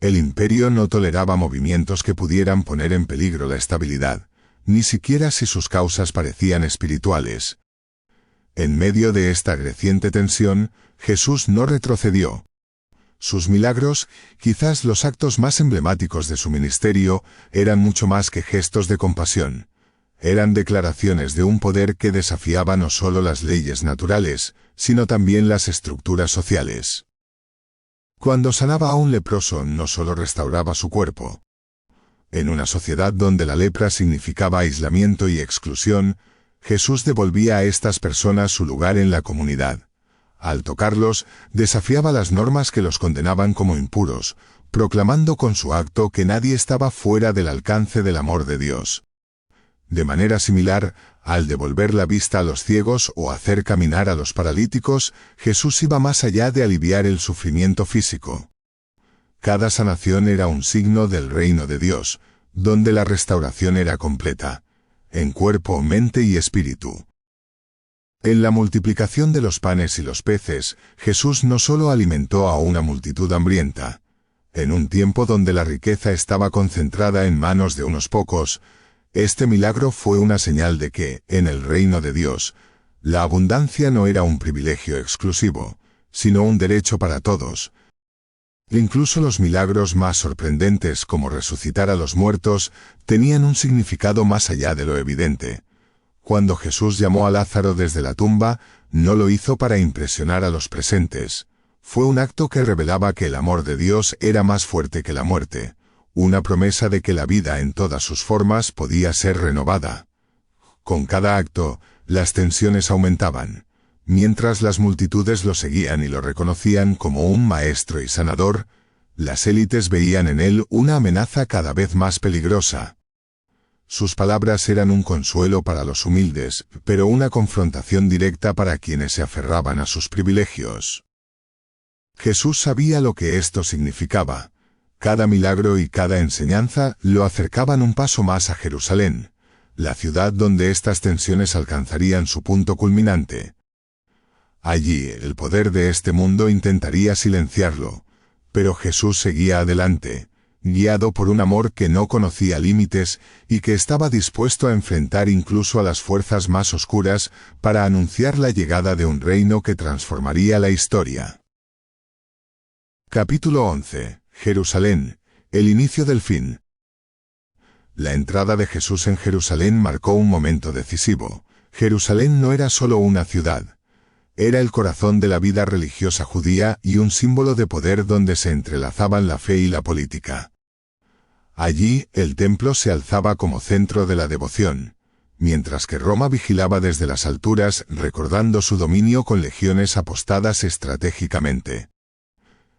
El imperio no toleraba movimientos que pudieran poner en peligro la estabilidad, ni siquiera si sus causas parecían espirituales. En medio de esta creciente tensión, Jesús no retrocedió. Sus milagros, quizás los actos más emblemáticos de su ministerio, eran mucho más que gestos de compasión. Eran declaraciones de un poder que desafiaba no solo las leyes naturales, sino también las estructuras sociales. Cuando sanaba a un leproso, no solo restauraba su cuerpo. En una sociedad donde la lepra significaba aislamiento y exclusión, Jesús devolvía a estas personas su lugar en la comunidad. Al tocarlos, desafiaba las normas que los condenaban como impuros, proclamando con su acto que nadie estaba fuera del alcance del amor de Dios. De manera similar, al devolver la vista a los ciegos o hacer caminar a los paralíticos, Jesús iba más allá de aliviar el sufrimiento físico. Cada sanación era un signo del reino de Dios, donde la restauración era completa, en cuerpo, mente y espíritu. En la multiplicación de los panes y los peces, Jesús no solo alimentó a una multitud hambrienta. En un tiempo donde la riqueza estaba concentrada en manos de unos pocos, este milagro fue una señal de que, en el reino de Dios, la abundancia no era un privilegio exclusivo, sino un derecho para todos. Incluso los milagros más sorprendentes como resucitar a los muertos tenían un significado más allá de lo evidente. Cuando Jesús llamó a Lázaro desde la tumba, no lo hizo para impresionar a los presentes. Fue un acto que revelaba que el amor de Dios era más fuerte que la muerte. Una promesa de que la vida en todas sus formas podía ser renovada. Con cada acto, las tensiones aumentaban. Mientras las multitudes lo seguían y lo reconocían como un maestro y sanador, las élites veían en él una amenaza cada vez más peligrosa. Sus palabras eran un consuelo para los humildes, pero una confrontación directa para quienes se aferraban a sus privilegios. Jesús sabía lo que esto significaba. Cada milagro y cada enseñanza lo acercaban un paso más a Jerusalén, la ciudad donde estas tensiones alcanzarían su punto culminante. Allí, el poder de este mundo intentaría silenciarlo, pero Jesús seguía adelante, guiado por un amor que no conocía límites y que estaba dispuesto a enfrentar incluso a las fuerzas más oscuras para anunciar la llegada de un reino que transformaría la historia. Capítulo 11. Jerusalén, el inicio del fin. La entrada de Jesús en Jerusalén marcó un momento decisivo. Jerusalén no era solo una ciudad. Era el corazón de la vida religiosa judía y un símbolo de poder donde se entrelazaban la fe y la política. Allí, el templo se alzaba como centro de la devoción, mientras que Roma vigilaba desde las alturas, recordando su dominio con legiones apostadas estratégicamente.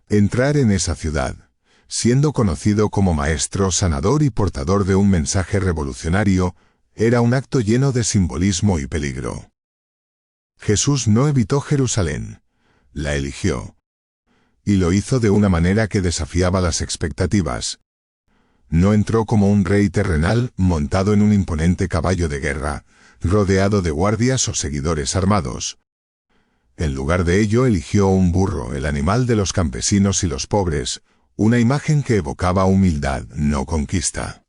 Entrar en esa ciudad, siendo conocido como maestro sanador y portador de un mensaje revolucionario, era un acto lleno de simbolismo y peligro. Jesús no evitó Jerusalén, la eligió. Y lo hizo de una manera que desafiaba las expectativas. No entró como un rey terrenal montado en un imponente caballo de guerra, rodeado de guardias o seguidores armados. En lugar de ello eligió un burro, el animal de los campesinos y los pobres, una imagen que evocaba humildad, no conquista.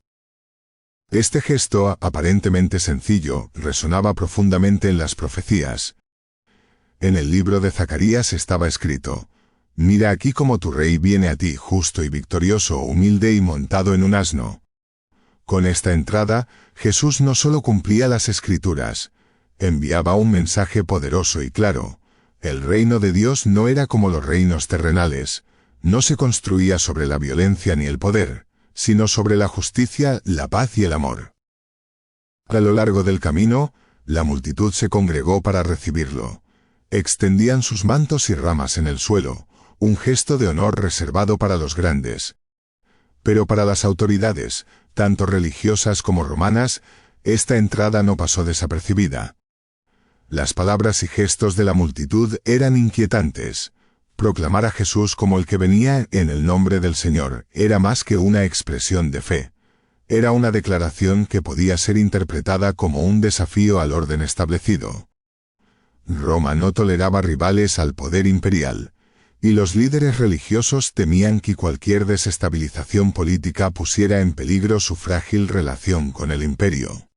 Este gesto, aparentemente sencillo, resonaba profundamente en las profecías. En el libro de Zacarías estaba escrito: «Mira aquí cómo tu rey viene a ti, justo y victorioso, humilde y montado en un asno». Con esta entrada, Jesús no solo cumplía las Escrituras, enviaba un mensaje poderoso y claro. El reino de Dios no era como los reinos terrenales, no se construía sobre la violencia ni el poder, sino sobre la justicia, la paz y el amor. A lo largo del camino, la multitud se congregó para recibirlo. Extendían sus mantos y ramas en el suelo, un gesto de honor reservado para los grandes. Pero para las autoridades, tanto religiosas como romanas, esta entrada no pasó desapercibida. Las palabras y gestos de la multitud eran inquietantes. Proclamar a Jesús como el que venía en el nombre del Señor era más que una expresión de fe. Era una declaración que podía ser interpretada como un desafío al orden establecido. Roma no toleraba rivales al poder imperial, y los líderes religiosos temían que cualquier desestabilización política pusiera en peligro su frágil relación con el imperio.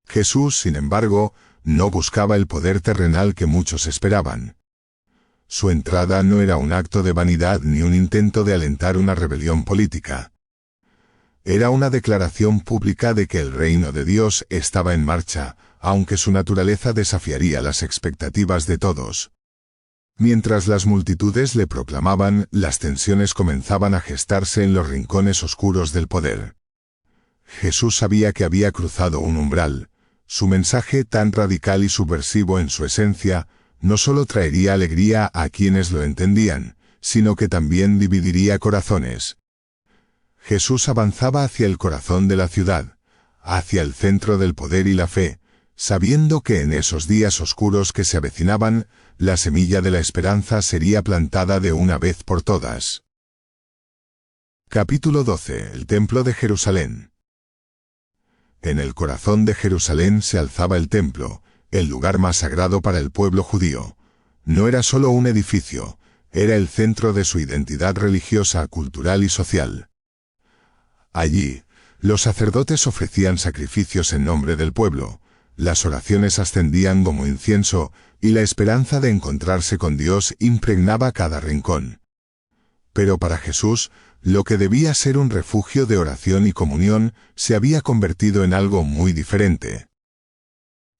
Jesús, sin embargo, no buscaba el poder terrenal que muchos esperaban. Su entrada no era un acto de vanidad ni un intento de alentar una rebelión política. Era una declaración pública de que el reino de Dios estaba en marcha, aunque su naturaleza desafiaría las expectativas de todos. Mientras las multitudes le proclamaban, las tensiones comenzaban a gestarse en los rincones oscuros del poder. Jesús sabía que había cruzado un umbral. Su mensaje, tan radical y subversivo en su esencia, no solo traería alegría a quienes lo entendían, sino que también dividiría corazones. Jesús avanzaba hacia el corazón de la ciudad, hacia el centro del poder y la fe, sabiendo que en esos días oscuros que se avecinaban, la semilla de la esperanza sería plantada de una vez por todas. Capítulo 12. El Templo de Jerusalén. En el corazón de Jerusalén se alzaba el templo, el lugar más sagrado para el pueblo judío. No era solo un edificio, era el centro de su identidad religiosa, cultural y social. Allí, los sacerdotes ofrecían sacrificios en nombre del pueblo, las oraciones ascendían como incienso, y la esperanza de encontrarse con Dios impregnaba cada rincón. Pero para Jesús, lo que debía ser un refugio de oración y comunión se había convertido en algo muy diferente.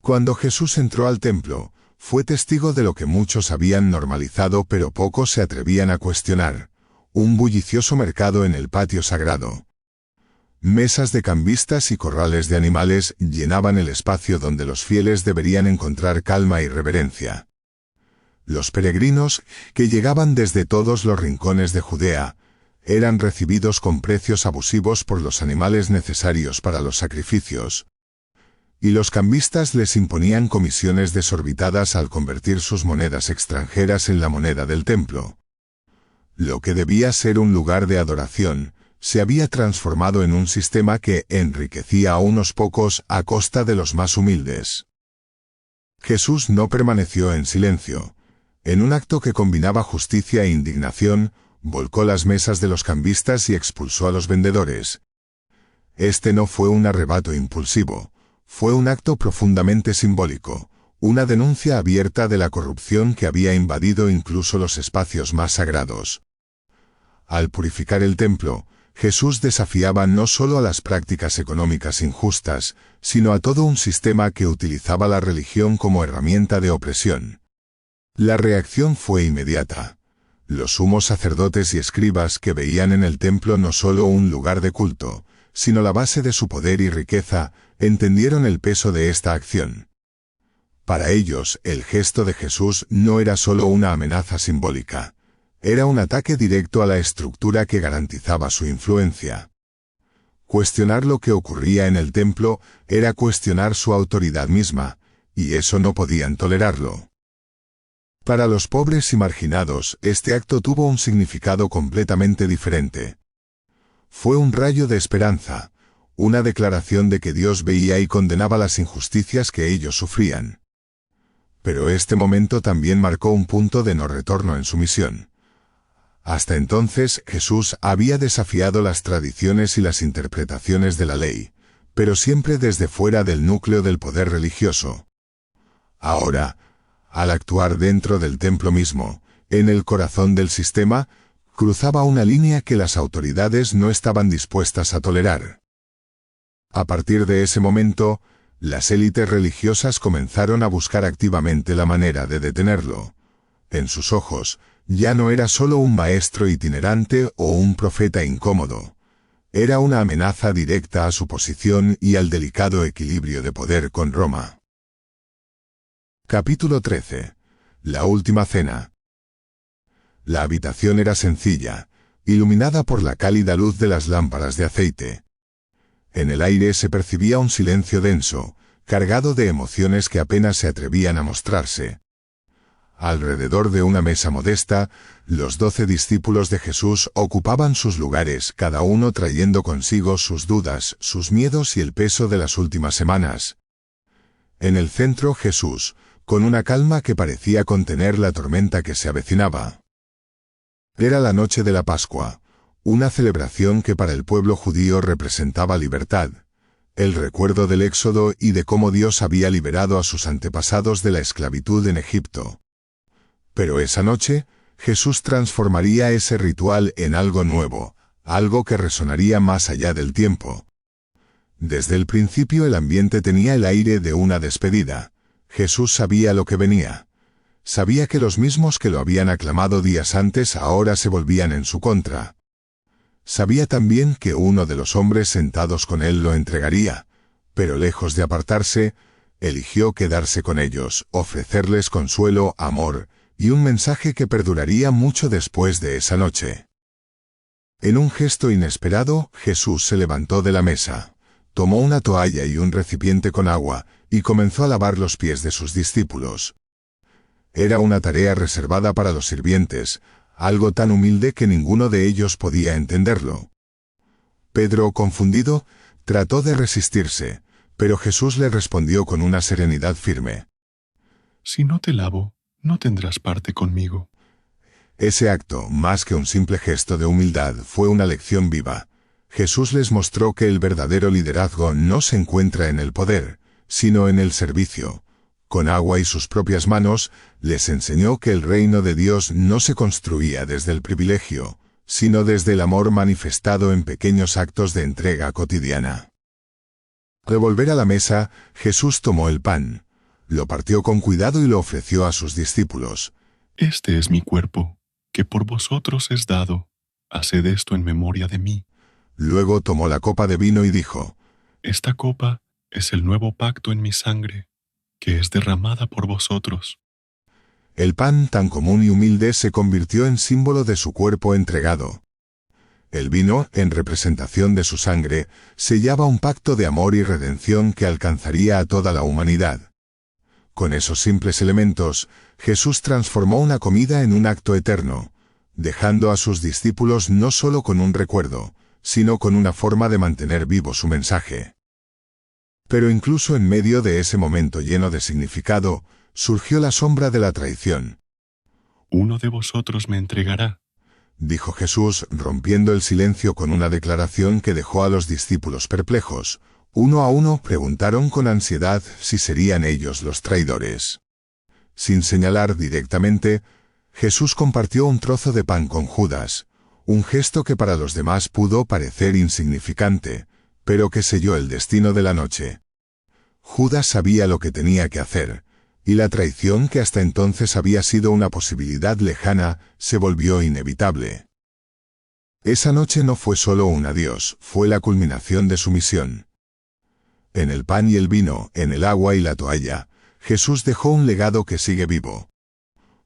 Cuando Jesús entró al templo, fue testigo de lo que muchos habían normalizado pero pocos se atrevían a cuestionar: un bullicioso mercado en el patio sagrado. Mesas de cambistas y corrales de animales llenaban el espacio donde los fieles deberían encontrar calma y reverencia. Los peregrinos, que llegaban desde todos los rincones de Judea, eran recibidos con precios abusivos por los animales necesarios para los sacrificios. Y los cambistas les imponían comisiones desorbitadas al convertir sus monedas extranjeras en la moneda del templo. Lo que debía ser un lugar de adoración, se había transformado en un sistema que enriquecía a unos pocos a costa de los más humildes. Jesús no permaneció en silencio. En un acto que combinaba justicia e indignación, volcó las mesas de los cambistas y expulsó a los vendedores. Este no fue un arrebato impulsivo, fue un acto profundamente simbólico, una denuncia abierta de la corrupción que había invadido incluso los espacios más sagrados. Al purificar el templo, Jesús desafiaba no solo a las prácticas económicas injustas, sino a todo un sistema que utilizaba la religión como herramienta de opresión. La reacción fue inmediata. Los sumos sacerdotes y escribas que veían en el templo no solo un lugar de culto, sino la base de su poder y riqueza, entendieron el peso de esta acción. Para ellos, el gesto de Jesús no era solo una amenaza simbólica, era un ataque directo a la estructura que garantizaba su influencia. Cuestionar lo que ocurría en el templo era cuestionar su autoridad misma, y eso no podían tolerarlo. Para los pobres y marginados, este acto tuvo un significado completamente diferente. Fue un rayo de esperanza, una declaración de que Dios veía y condenaba las injusticias que ellos sufrían. Pero este momento también marcó un punto de no retorno en su misión. Hasta entonces Jesús había desafiado las tradiciones y las interpretaciones de la ley, pero siempre desde fuera del núcleo del poder religioso. Ahora, al actuar dentro del templo mismo, en el corazón del sistema, cruzaba una línea que las autoridades no estaban dispuestas a tolerar. A partir de ese momento, las élites religiosas comenzaron a buscar activamente la manera de detenerlo. En sus ojos, ya no era solo un maestro itinerante o un profeta incómodo. Era una amenaza directa a su posición y al delicado equilibrio de poder con Roma. Capítulo 13. La última cena. La habitación era sencilla, iluminada por la cálida luz de las lámparas de aceite. En el aire se percibía un silencio denso, cargado de emociones que apenas se atrevían a mostrarse. Alrededor de una mesa modesta, los 12 discípulos de Jesús ocupaban sus lugares, cada uno trayendo consigo sus dudas, sus miedos y el peso de las últimas semanas. En el centro Jesús, con una calma que parecía contener la tormenta que se avecinaba. Era la noche de la Pascua, una celebración que para el pueblo judío representaba libertad, el recuerdo del Éxodo y de cómo Dios había liberado a sus antepasados de la esclavitud en Egipto. Pero esa noche, Jesús transformaría ese ritual en algo nuevo, algo que resonaría más allá del tiempo. Desde el principio el ambiente tenía el aire de una despedida. Jesús sabía lo que venía. Sabía que los mismos que lo habían aclamado días antes ahora se volvían en su contra. Sabía también que uno de los hombres sentados con él lo entregaría, pero lejos de apartarse, eligió quedarse con ellos, ofrecerles consuelo, amor, y un mensaje que perduraría mucho después de esa noche. En un gesto inesperado, Jesús se levantó de la mesa, tomó una toalla y un recipiente con agua, y comenzó a lavar los pies de sus discípulos. Era una tarea reservada para los sirvientes, algo tan humilde que ninguno de ellos podía entenderlo. Pedro, confundido, trató de resistirse, pero Jesús le respondió con una serenidad firme. Si no te lavo, no tendrás parte conmigo. Ese acto, más que un simple gesto de humildad, fue una lección viva. Jesús les mostró que el verdadero liderazgo no se encuentra en el poder, sino en el servicio. Con agua y sus propias manos, les enseñó que el reino de Dios no se construía desde el privilegio, sino desde el amor manifestado en pequeños actos de entrega cotidiana. Al volver a la mesa, Jesús tomó el pan, lo partió con cuidado y lo ofreció a sus discípulos. Este es mi cuerpo, que por vosotros es dado. Haced esto en memoria de mí. Luego tomó la copa de vino y dijo, Esta copa es el nuevo pacto en mi sangre, que es derramada por vosotros. El pan tan común y humilde se convirtió en símbolo de su cuerpo entregado. El vino, en representación de su sangre, sellaba un pacto de amor y redención que alcanzaría a toda la humanidad. Con esos simples elementos, Jesús transformó una comida en un acto eterno, dejando a sus discípulos no solo con un recuerdo, sino con una forma de mantener vivo su mensaje. Pero incluso en medio de ese momento lleno de significado, surgió la sombra de la traición. Uno de vosotros me entregará, dijo Jesús, rompiendo el silencio con una declaración que dejó a los discípulos perplejos. Uno a uno preguntaron con ansiedad si serían ellos los traidores. Sin señalar directamente, Jesús compartió un trozo de pan con Judas, un gesto que para los demás pudo parecer insignificante, pero que selló el destino de la noche. Judas sabía lo que tenía que hacer, y la traición que hasta entonces había sido una posibilidad lejana, se volvió inevitable. Esa noche no fue solo un adiós, fue la culminación de su misión. En el pan y el vino, en el agua y la toalla, Jesús dejó un legado que sigue vivo.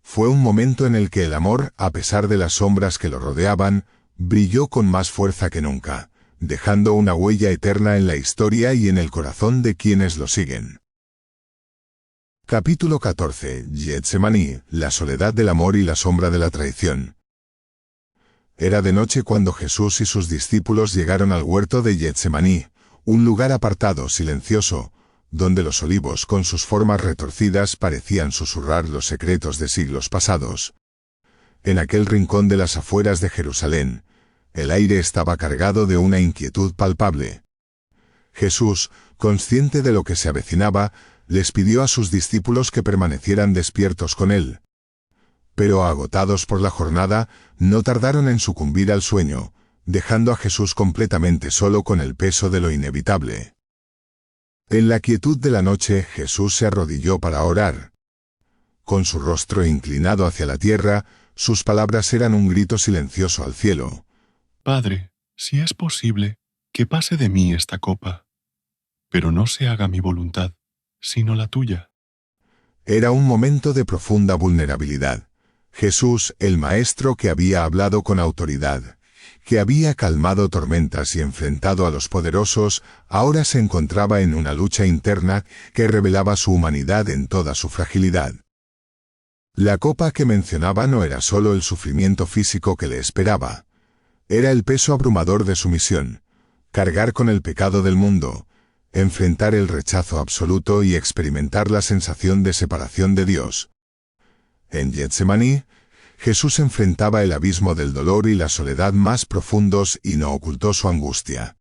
Fue un momento en el que el amor, a pesar de las sombras que lo rodeaban, brilló con más fuerza que nunca, dejando una huella eterna en la historia y en el corazón de quienes lo siguen. Capítulo 14. Getsemaní, la soledad del amor y la sombra de la traición. Era de noche cuando Jesús y sus discípulos llegaron al huerto de Getsemaní, un lugar apartado, silencioso, donde los olivos con sus formas retorcidas parecían susurrar los secretos de siglos pasados. En aquel rincón de las afueras de Jerusalén, el aire estaba cargado de una inquietud palpable. Jesús, consciente de lo que se avecinaba, les pidió a sus discípulos que permanecieran despiertos con él. Pero agotados por la jornada, no tardaron en sucumbir al sueño, dejando a Jesús completamente solo con el peso de lo inevitable. En la quietud de la noche, Jesús se arrodilló para orar. Con su rostro inclinado hacia la tierra, sus palabras eran un grito silencioso al cielo. Padre, si es posible, que pase de mí esta copa, pero no se haga mi voluntad, sino la tuya. Era un momento de profunda vulnerabilidad. Jesús, el Maestro que había hablado con autoridad, que había calmado tormentas y enfrentado a los poderosos, ahora se encontraba en una lucha interna que revelaba su humanidad en toda su fragilidad. La copa que mencionaba no era solo el sufrimiento físico que le esperaba. Era el peso abrumador de su misión: cargar con el pecado del mundo, enfrentar el rechazo absoluto y experimentar la sensación de separación de Dios. En Getsemaní, Jesús enfrentaba el abismo del dolor y la soledad más profundos y no ocultó su angustia.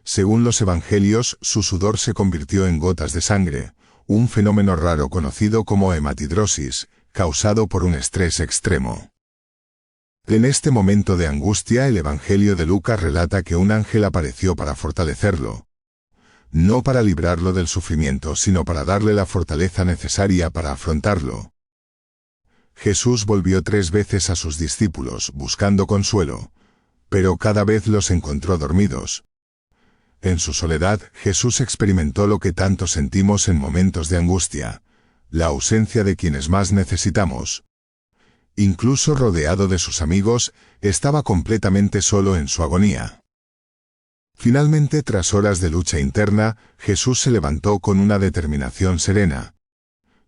Según los evangelios, su sudor se convirtió en gotas de sangre, un fenómeno raro conocido como hematidrosis, causado por un estrés extremo. En este momento de angustia, el Evangelio de Lucas relata que un ángel apareció para fortalecerlo. No para librarlo del sufrimiento, sino para darle la fortaleza necesaria para afrontarlo. Jesús volvió 3 veces a sus discípulos, buscando consuelo, pero cada vez los encontró dormidos. En su soledad, Jesús experimentó lo que tanto sentimos en momentos de angustia: la ausencia de quienes más necesitamos. Incluso rodeado de sus amigos, estaba completamente solo en su agonía. Finalmente, tras horas de lucha interna, Jesús se levantó con una determinación serena.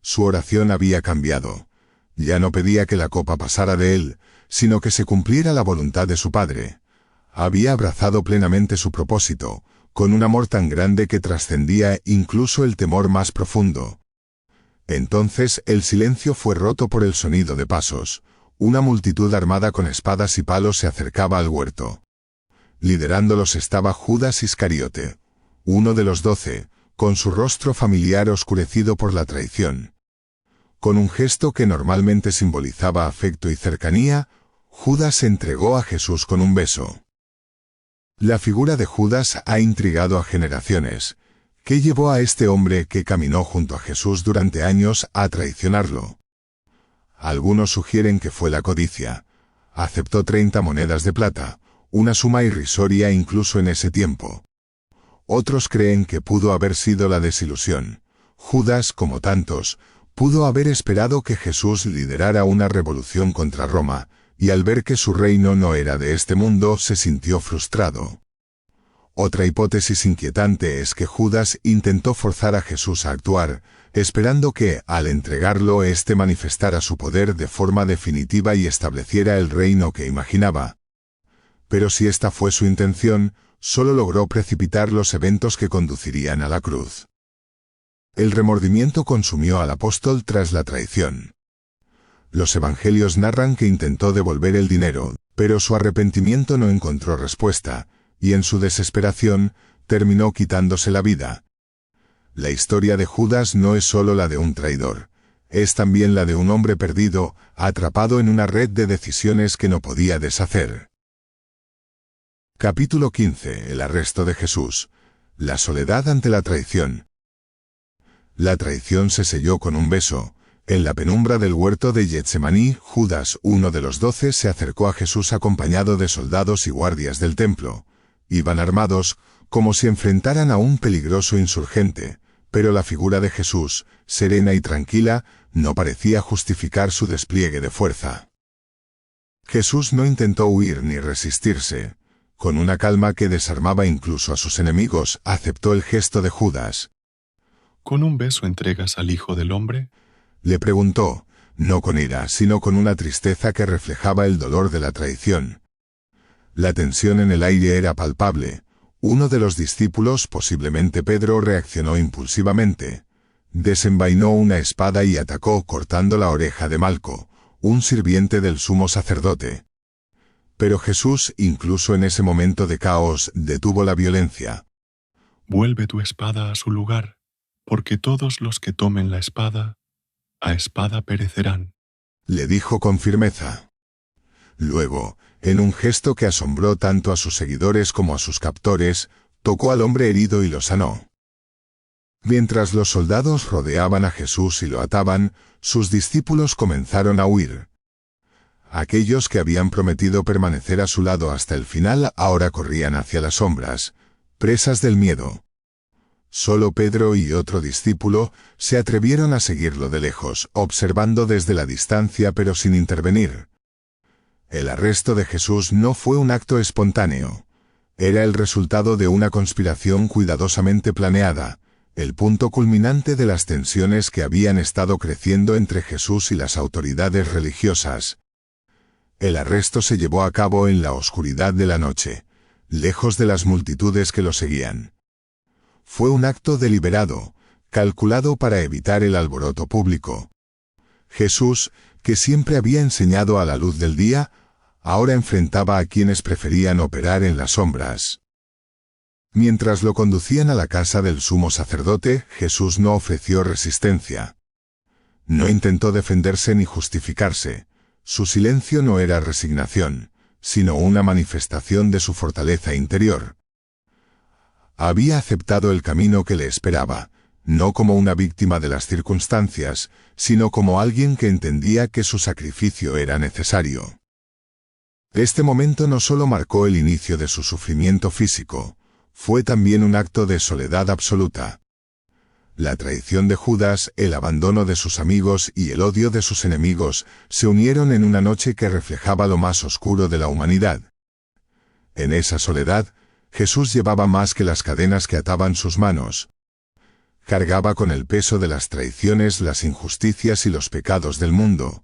Su oración había cambiado. Ya no pedía que la copa pasara de él, sino que se cumpliera la voluntad de su Padre. Había abrazado plenamente su propósito, con un amor tan grande que trascendía incluso el temor más profundo. Entonces el silencio fue roto por el sonido de pasos. Una multitud armada con espadas y palos se acercaba al huerto. Liderándolos estaba Judas Iscariote, uno de los 12, con su rostro familiar oscurecido por la traición. Con un gesto que normalmente simbolizaba afecto y cercanía, Judas se entregó a Jesús con un beso. La figura de Judas ha intrigado a generaciones. ¿Qué llevó a este hombre que caminó junto a Jesús durante años a traicionarlo? Algunos sugieren que fue la codicia. Aceptó 30 monedas de plata, una suma irrisoria incluso en ese tiempo. Otros creen que pudo haber sido la desilusión. Judas, como tantos, pudo haber esperado que Jesús liderara una revolución contra Roma, y al ver que su reino no era de este mundo, se sintió frustrado. Otra hipótesis inquietante es que Judas intentó forzar a Jesús a actuar, esperando que, al entregarlo, éste manifestara su poder de forma definitiva y estableciera el reino que imaginaba. Pero si esta fue su intención, solo logró precipitar los eventos que conducirían a la cruz. El remordimiento consumió al apóstol tras la traición. Los evangelios narran que intentó devolver el dinero, pero su arrepentimiento no encontró respuesta, y en su desesperación, terminó quitándose la vida. La historia de Judas no es solo la de un traidor, es también la de un hombre perdido, atrapado en una red de decisiones que no podía deshacer. Capítulo 15. El arresto de Jesús. La soledad ante la traición. La traición se selló con un beso. En la penumbra del huerto de Getsemaní, Judas, uno de los 12, se acercó a Jesús acompañado de soldados y guardias del templo. Iban armados, como si enfrentaran a un peligroso insurgente, pero la figura de Jesús, serena y tranquila, no parecía justificar su despliegue de fuerza. Jesús no intentó huir ni resistirse. Con una calma que desarmaba incluso a sus enemigos, aceptó el gesto de Judas. ¿Con un beso entregas al Hijo del Hombre? Le preguntó, no con ira, sino con una tristeza que reflejaba el dolor de la traición. La tensión en el aire era palpable. Uno de los discípulos, posiblemente Pedro, reaccionó impulsivamente. Desenvainó una espada y atacó cortando la oreja de Malco, un sirviente del sumo sacerdote. Pero Jesús, incluso en ese momento de caos, detuvo la violencia. Vuelve tu espada a su lugar, porque todos los que tomen la espada, a espada perecerán. Le dijo con firmeza. Luego, en un gesto que asombró tanto a sus seguidores como a sus captores, tocó al hombre herido y lo sanó. Mientras los soldados rodeaban a Jesús y lo ataban, sus discípulos comenzaron a huir. Aquellos que habían prometido permanecer a su lado hasta el final ahora corrían hacia las sombras, presas del miedo. Solo Pedro y otro discípulo se atrevieron a seguirlo de lejos, observando desde la distancia pero sin intervenir. El arresto de Jesús no fue un acto espontáneo. Era el resultado de una conspiración cuidadosamente planeada, el punto culminante de las tensiones que habían estado creciendo entre Jesús y las autoridades religiosas. El arresto se llevó a cabo en la oscuridad de la noche, lejos de las multitudes que lo seguían. Fue un acto deliberado, calculado para evitar el alboroto público. Jesús, que siempre había enseñado a la luz del día, ahora enfrentaba a quienes preferían operar en las sombras. Mientras lo conducían a la casa del sumo sacerdote, Jesús no ofreció resistencia. No intentó defenderse ni justificarse. Su silencio no era resignación, sino una manifestación de su fortaleza interior. Había aceptado el camino que le esperaba, no como una víctima de las circunstancias, sino como alguien que entendía que su sacrificio era necesario. Este momento no solo marcó el inicio de su sufrimiento físico, fue también un acto de soledad absoluta. La traición de Judas, el abandono de sus amigos y el odio de sus enemigos se unieron en una noche que reflejaba lo más oscuro de la humanidad. En esa soledad, Jesús llevaba más que las cadenas que ataban sus manos. Cargaba con el peso de las traiciones, las injusticias y los pecados del mundo.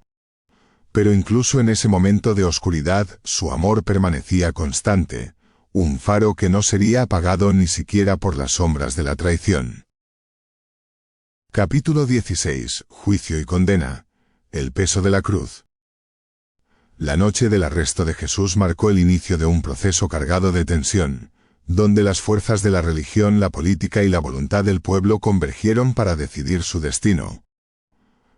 Pero incluso en ese momento de oscuridad, su amor permanecía constante, un faro que no sería apagado ni siquiera por las sombras de la traición. Capítulo 16. Juicio y condena. El peso de la cruz. La noche del arresto de Jesús marcó el inicio de un proceso cargado de tensión, donde las fuerzas de la religión, la política y la voluntad del pueblo convergieron para decidir su destino.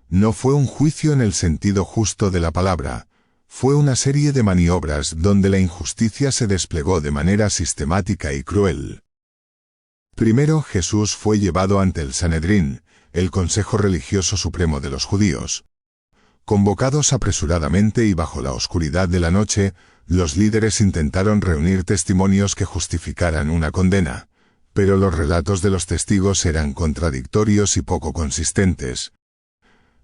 No fue un juicio en el sentido justo de la palabra, fue una serie de maniobras donde la injusticia se desplegó de manera sistemática y cruel. Primero Jesús fue llevado ante el Sanedrín, el Consejo Religioso Supremo de los Judíos. Convocados apresuradamente y bajo la oscuridad de la noche, los líderes intentaron reunir testimonios que justificaran una condena, pero los relatos de los testigos eran contradictorios y poco consistentes.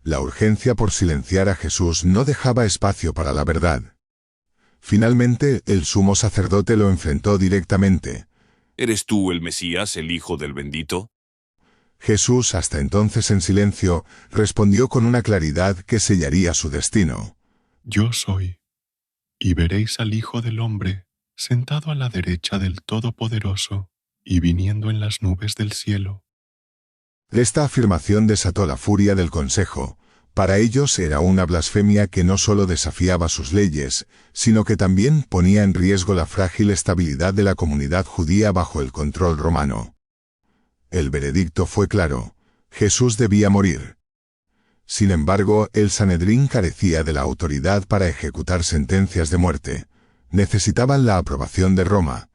La urgencia por silenciar a Jesús no dejaba espacio para la verdad. Finalmente, el sumo sacerdote lo enfrentó directamente. ¿Eres tú el Mesías, el Hijo del Bendito? Jesús, hasta entonces en silencio, respondió con una claridad que sellaría su destino. Yo soy, y veréis al Hijo del Hombre sentado a la derecha del Todopoderoso y viniendo en las nubes del cielo. Esta afirmación desató la furia del consejo. Para ellos era una blasfemia que no solo desafiaba sus leyes, sino que también ponía en riesgo la frágil estabilidad de la comunidad judía bajo el control romano. El veredicto fue claro: Jesús debía morir. Sin embargo, el Sanedrín carecía de la autoridad para ejecutar sentencias de muerte. Necesitaban la aprobación de Roma.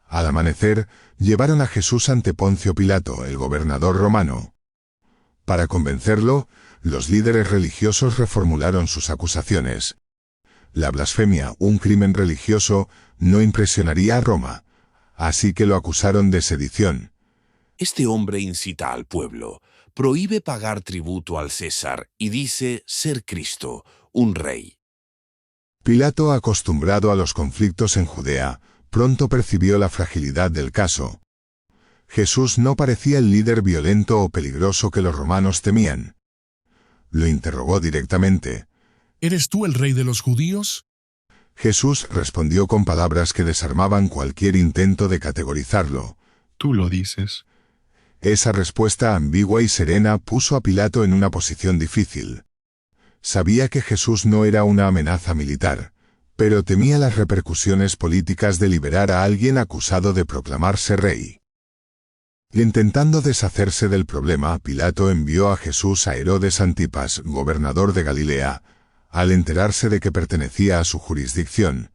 Al amanecer, llevaron a Jesús ante Poncio Pilato, el gobernador romano. Para convencerlo, los líderes religiosos reformularon sus acusaciones. La blasfemia, un crimen religioso, no impresionaría a Roma, así que lo acusaron de sedición. Este hombre incita al pueblo, prohíbe pagar tributo al César y dice ser Cristo, un rey. Pilato, acostumbrado a los conflictos en Judea, pronto percibió la fragilidad del caso. Jesús no parecía el líder violento o peligroso que los romanos temían. Lo interrogó directamente. ¿Eres tú el rey de los judíos? Jesús respondió con palabras que desarmaban cualquier intento de categorizarlo. Tú lo dices. Esa respuesta ambigua y serena puso a Pilato en una posición difícil. Sabía que Jesús no era una amenaza militar, pero temía las repercusiones políticas de liberar a alguien acusado de proclamarse rey. Intentando deshacerse del problema, Pilato envió a Jesús a Herodes Antipas, gobernador de Galilea, al enterarse de que pertenecía a su jurisdicción.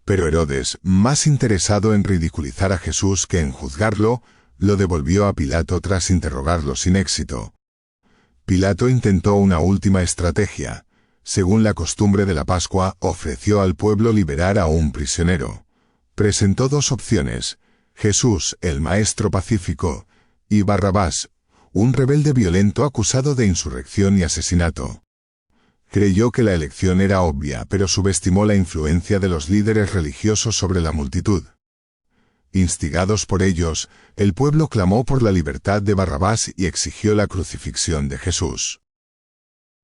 Pero Herodes, más interesado en ridiculizar a Jesús que en juzgarlo, lo devolvió a Pilato tras interrogarlo sin éxito. Pilato intentó una última estrategia. Según la costumbre de la Pascua, ofreció al pueblo liberar a un prisionero. Presentó dos opciones: Jesús, el maestro pacífico, y Barrabás, un rebelde violento acusado de insurrección y asesinato. Creyó que la elección era obvia, pero subestimó la influencia de los líderes religiosos sobre la multitud. Instigados por ellos, el pueblo clamó por la libertad de Barrabás y exigió la crucifixión de Jesús.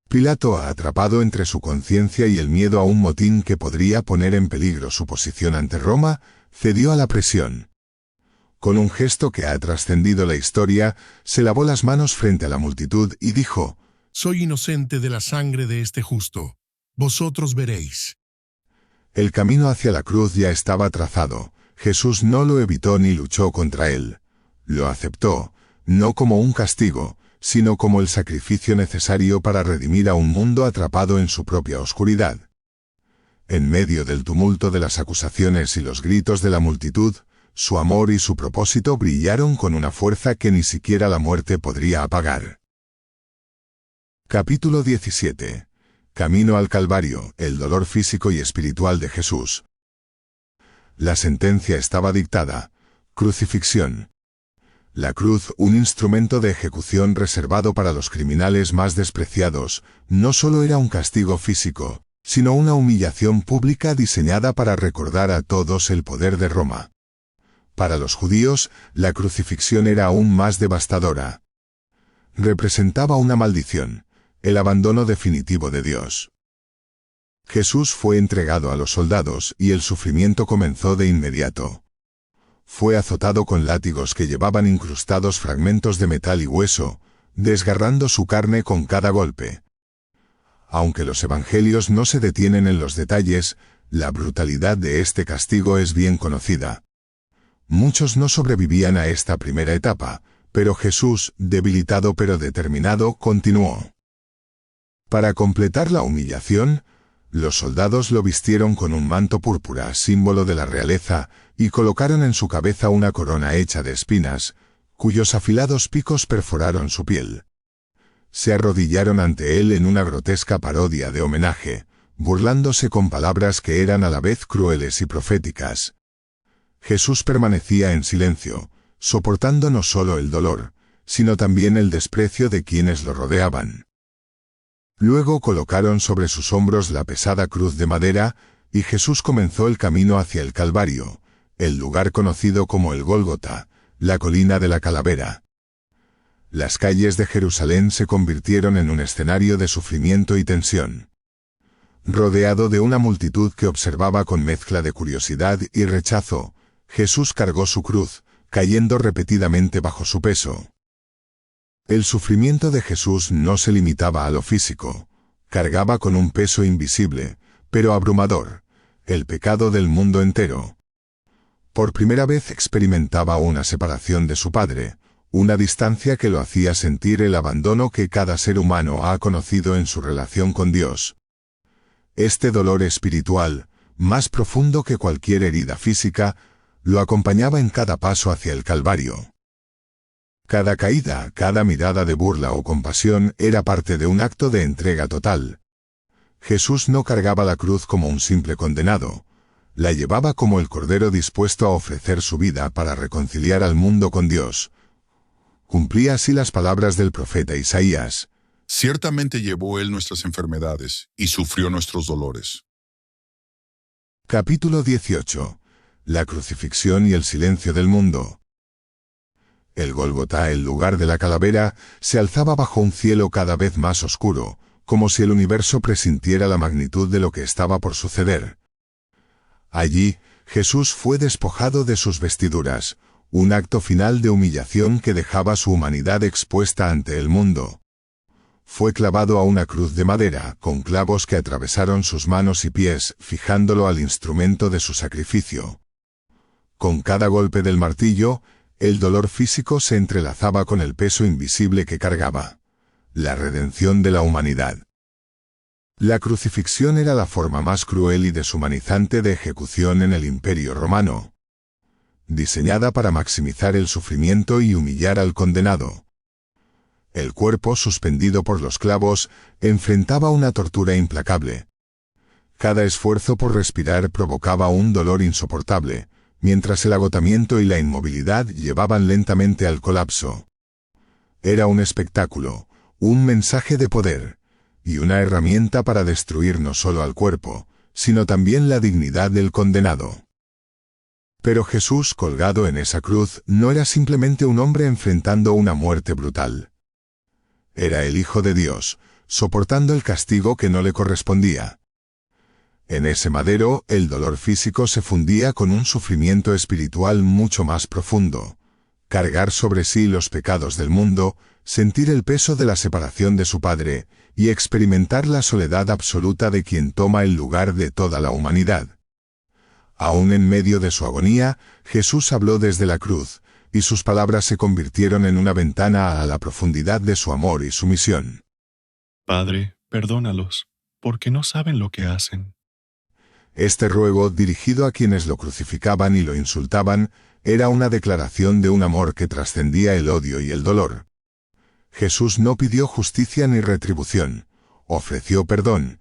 Pilato, atrapado entre su conciencia y el miedo a un motín que podría poner en peligro su posición ante Roma, cedió a la presión. Con un gesto que ha trascendido la historia, se lavó las manos frente a la multitud y dijo: «Soy inocente de la sangre de este justo. Vosotros veréis». El camino hacia la cruz ya estaba trazado. Jesús no lo evitó ni luchó contra él. Lo aceptó, no como un castigo, sino como el sacrificio necesario para redimir a un mundo atrapado en su propia oscuridad. En medio del tumulto de las acusaciones y los gritos de la multitud, su amor y su propósito brillaron con una fuerza que ni siquiera la muerte podría apagar. Capítulo 17. Camino al Calvario, el dolor físico y espiritual de Jesús. La sentencia estaba dictada: crucifixión. La cruz, un instrumento de ejecución reservado para los criminales más despreciados, no solo era un castigo físico, sino una humillación pública diseñada para recordar a todos el poder de Roma. Para los judíos, la crucifixión era aún más devastadora. Representaba una maldición, el abandono definitivo de Dios. Jesús fue entregado a los soldados y el sufrimiento comenzó de inmediato. Fue azotado con látigos que llevaban incrustados fragmentos de metal y hueso, desgarrando su carne con cada golpe. Aunque los evangelios no se detienen en los detalles, la brutalidad de este castigo es bien conocida. Muchos no sobrevivían a esta primera etapa, pero Jesús, debilitado pero determinado, continuó. Para completar la humillación, los soldados lo vistieron con un manto púrpura, símbolo de la realeza, y colocaron en su cabeza una corona hecha de espinas, cuyos afilados picos perforaron su piel. Se arrodillaron ante él en una grotesca parodia de homenaje, burlándose con palabras que eran a la vez crueles y proféticas. Jesús permanecía en silencio, soportando no solo el dolor, sino también el desprecio de quienes lo rodeaban. Luego colocaron sobre sus hombros la pesada cruz de madera, y Jesús comenzó el camino hacia el Calvario, el lugar conocido como el Gólgota, la colina de la calavera. Las calles de Jerusalén se convirtieron en un escenario de sufrimiento y tensión. Rodeado de una multitud que observaba con mezcla de curiosidad y rechazo, Jesús cargó su cruz, cayendo repetidamente bajo su peso. El sufrimiento de Jesús no se limitaba a lo físico. Cargaba con un peso invisible, pero abrumador, el pecado del mundo entero. Por primera vez experimentaba una separación de su Padre, una distancia que lo hacía sentir el abandono que cada ser humano ha conocido en su relación con Dios. Este dolor espiritual, más profundo que cualquier herida física, lo acompañaba en cada paso hacia el Calvario. Cada caída, cada mirada de burla o compasión era parte de un acto de entrega total. Jesús no cargaba la cruz como un simple condenado, la llevaba como el Cordero dispuesto a ofrecer su vida para reconciliar al mundo con Dios. Cumplía así las palabras del profeta Isaías: Ciertamente llevó él nuestras enfermedades y sufrió nuestros dolores. Capítulo 18. La crucifixión y el silencio del mundo. El Gólgota, el lugar de la calavera, se alzaba bajo un cielo cada vez más oscuro, como si el universo presintiera la magnitud de lo que estaba por suceder. Allí, Jesús fue despojado de sus vestiduras, un acto final de humillación que dejaba su humanidad expuesta ante el mundo. Fue clavado a una cruz de madera, con clavos que atravesaron sus manos y pies, fijándolo al instrumento de su sacrificio. Con cada golpe del martillo, el dolor físico se entrelazaba con el peso invisible que cargaba: la redención de la humanidad. La crucifixión era la forma más cruel y deshumanizante de ejecución en el Imperio Romano, diseñada para maximizar el sufrimiento y humillar al condenado. El cuerpo, suspendido por los clavos, enfrentaba una tortura implacable. Cada esfuerzo por respirar provocaba un dolor insoportable, mientras el agotamiento y la inmovilidad llevaban lentamente al colapso. Era un espectáculo, un mensaje de poder, y una herramienta para destruir no solo al cuerpo, sino también la dignidad del condenado. Pero Jesús, colgado en esa cruz, no era simplemente un hombre enfrentando una muerte brutal. Era el Hijo de Dios, soportando el castigo que no le correspondía. En ese madero, el dolor físico se fundía con un sufrimiento espiritual mucho más profundo: cargar sobre sí los pecados del mundo, sentir el peso de la separación de su Padre, y experimentar la soledad absoluta de quien toma el lugar de toda la humanidad. Aún en medio de su agonía, Jesús habló desde la cruz, y sus palabras se convirtieron en una ventana a la profundidad de su amor y su misión. Padre, perdónalos, porque no saben lo que hacen. Este ruego, dirigido a quienes lo crucificaban y lo insultaban, era una declaración de un amor que trascendía el odio y el dolor. Jesús no pidió justicia ni retribución, ofreció perdón,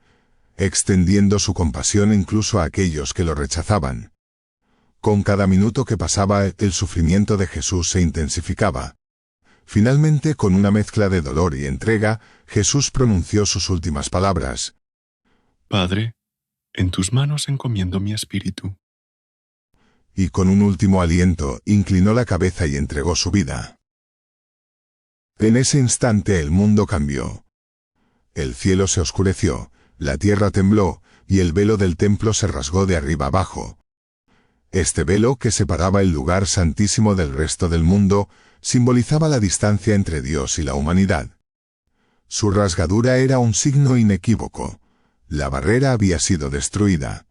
extendiendo su compasión incluso a aquellos que lo rechazaban. Con cada minuto que pasaba, el sufrimiento de Jesús se intensificaba. Finalmente, con una mezcla de dolor y entrega, Jesús pronunció sus últimas palabras: Padre, en tus manos encomiendo mi espíritu. Y con un último aliento, inclinó la cabeza y entregó su vida. En ese instante el mundo cambió. El cielo se oscureció, la tierra tembló, y el velo del templo se rasgó de arriba abajo. Este velo, que separaba el lugar santísimo del resto del mundo, simbolizaba la distancia entre Dios y la humanidad. Su rasgadura era un signo inequívoco: la barrera había sido destruida.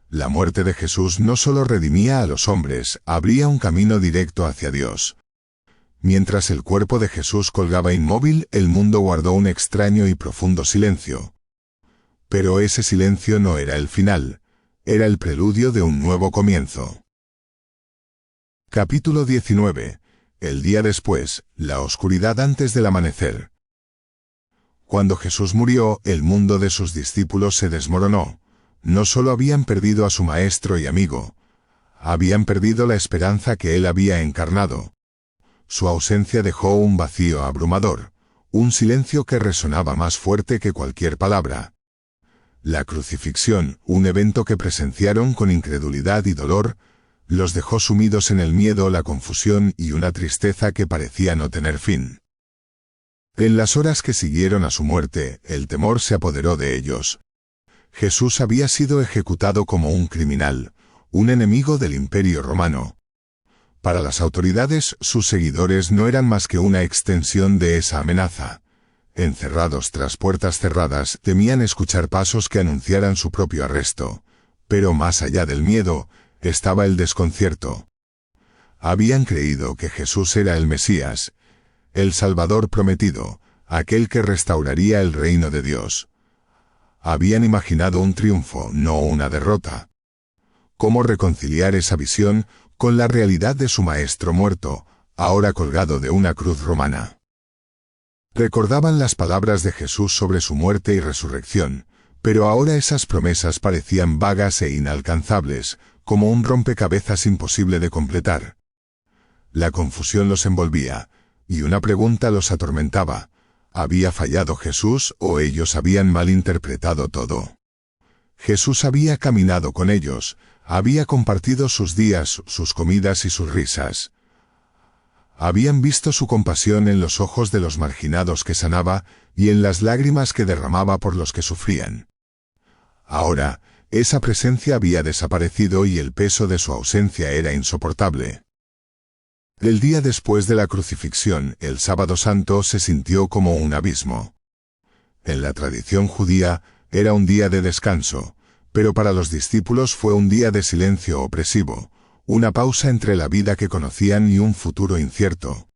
La muerte de Jesús no solo redimía a los hombres, abría un camino directo hacia Dios. Mientras el cuerpo de Jesús colgaba inmóvil, el mundo guardó un extraño y profundo silencio. Pero ese silencio no era el final, era el preludio de un nuevo comienzo. Capítulo 19. El día después, la oscuridad antes del amanecer. Cuando Jesús murió, el mundo de sus discípulos se desmoronó. No solo habían perdido a su maestro y amigo, habían perdido la esperanza que él había encarnado. Su ausencia dejó un vacío abrumador, un silencio que resonaba más fuerte que cualquier palabra. La crucifixión, un evento que presenciaron con incredulidad y dolor, los dejó sumidos en el miedo, la confusión y una tristeza que parecía no tener fin. En las horas que siguieron a su muerte, el temor se apoderó de ellos. Jesús había sido ejecutado como un criminal, un enemigo del Imperio Romano. Para las autoridades, sus seguidores no eran más que una extensión de esa amenaza. Encerrados tras puertas cerradas, temían escuchar pasos que anunciaran su propio arresto. Pero más allá del miedo, estaba el desconcierto. Habían creído que Jesús era el Mesías, el Salvador prometido, aquel que restauraría el reino de Dios. Habían imaginado un triunfo, no una derrota. ¿Cómo reconciliar esa visión con la realidad de su maestro muerto, ahora colgado de una cruz romana? Recordaban las palabras de Jesús sobre su muerte y resurrección, pero ahora esas promesas parecían vagas e inalcanzables, como un rompecabezas imposible de completar. La confusión los envolvía, y una pregunta los atormentaba: ¿había fallado Jesús o ellos habían malinterpretado todo? Jesús había caminado con ellos, había compartido sus días, sus comidas y sus risas. Habían visto su compasión en los ojos de los marginados que sanaba y en las lágrimas que derramaba por los que sufrían. Ahora, Esa presencia había desaparecido y el peso de su ausencia era insoportable. El día después de la crucifixión, el Sábado Santo, se sintió como un abismo. En la tradición judía, era un día de descanso, pero para los discípulos fue un día de silencio opresivo, una pausa entre la vida que conocían y un futuro incierto.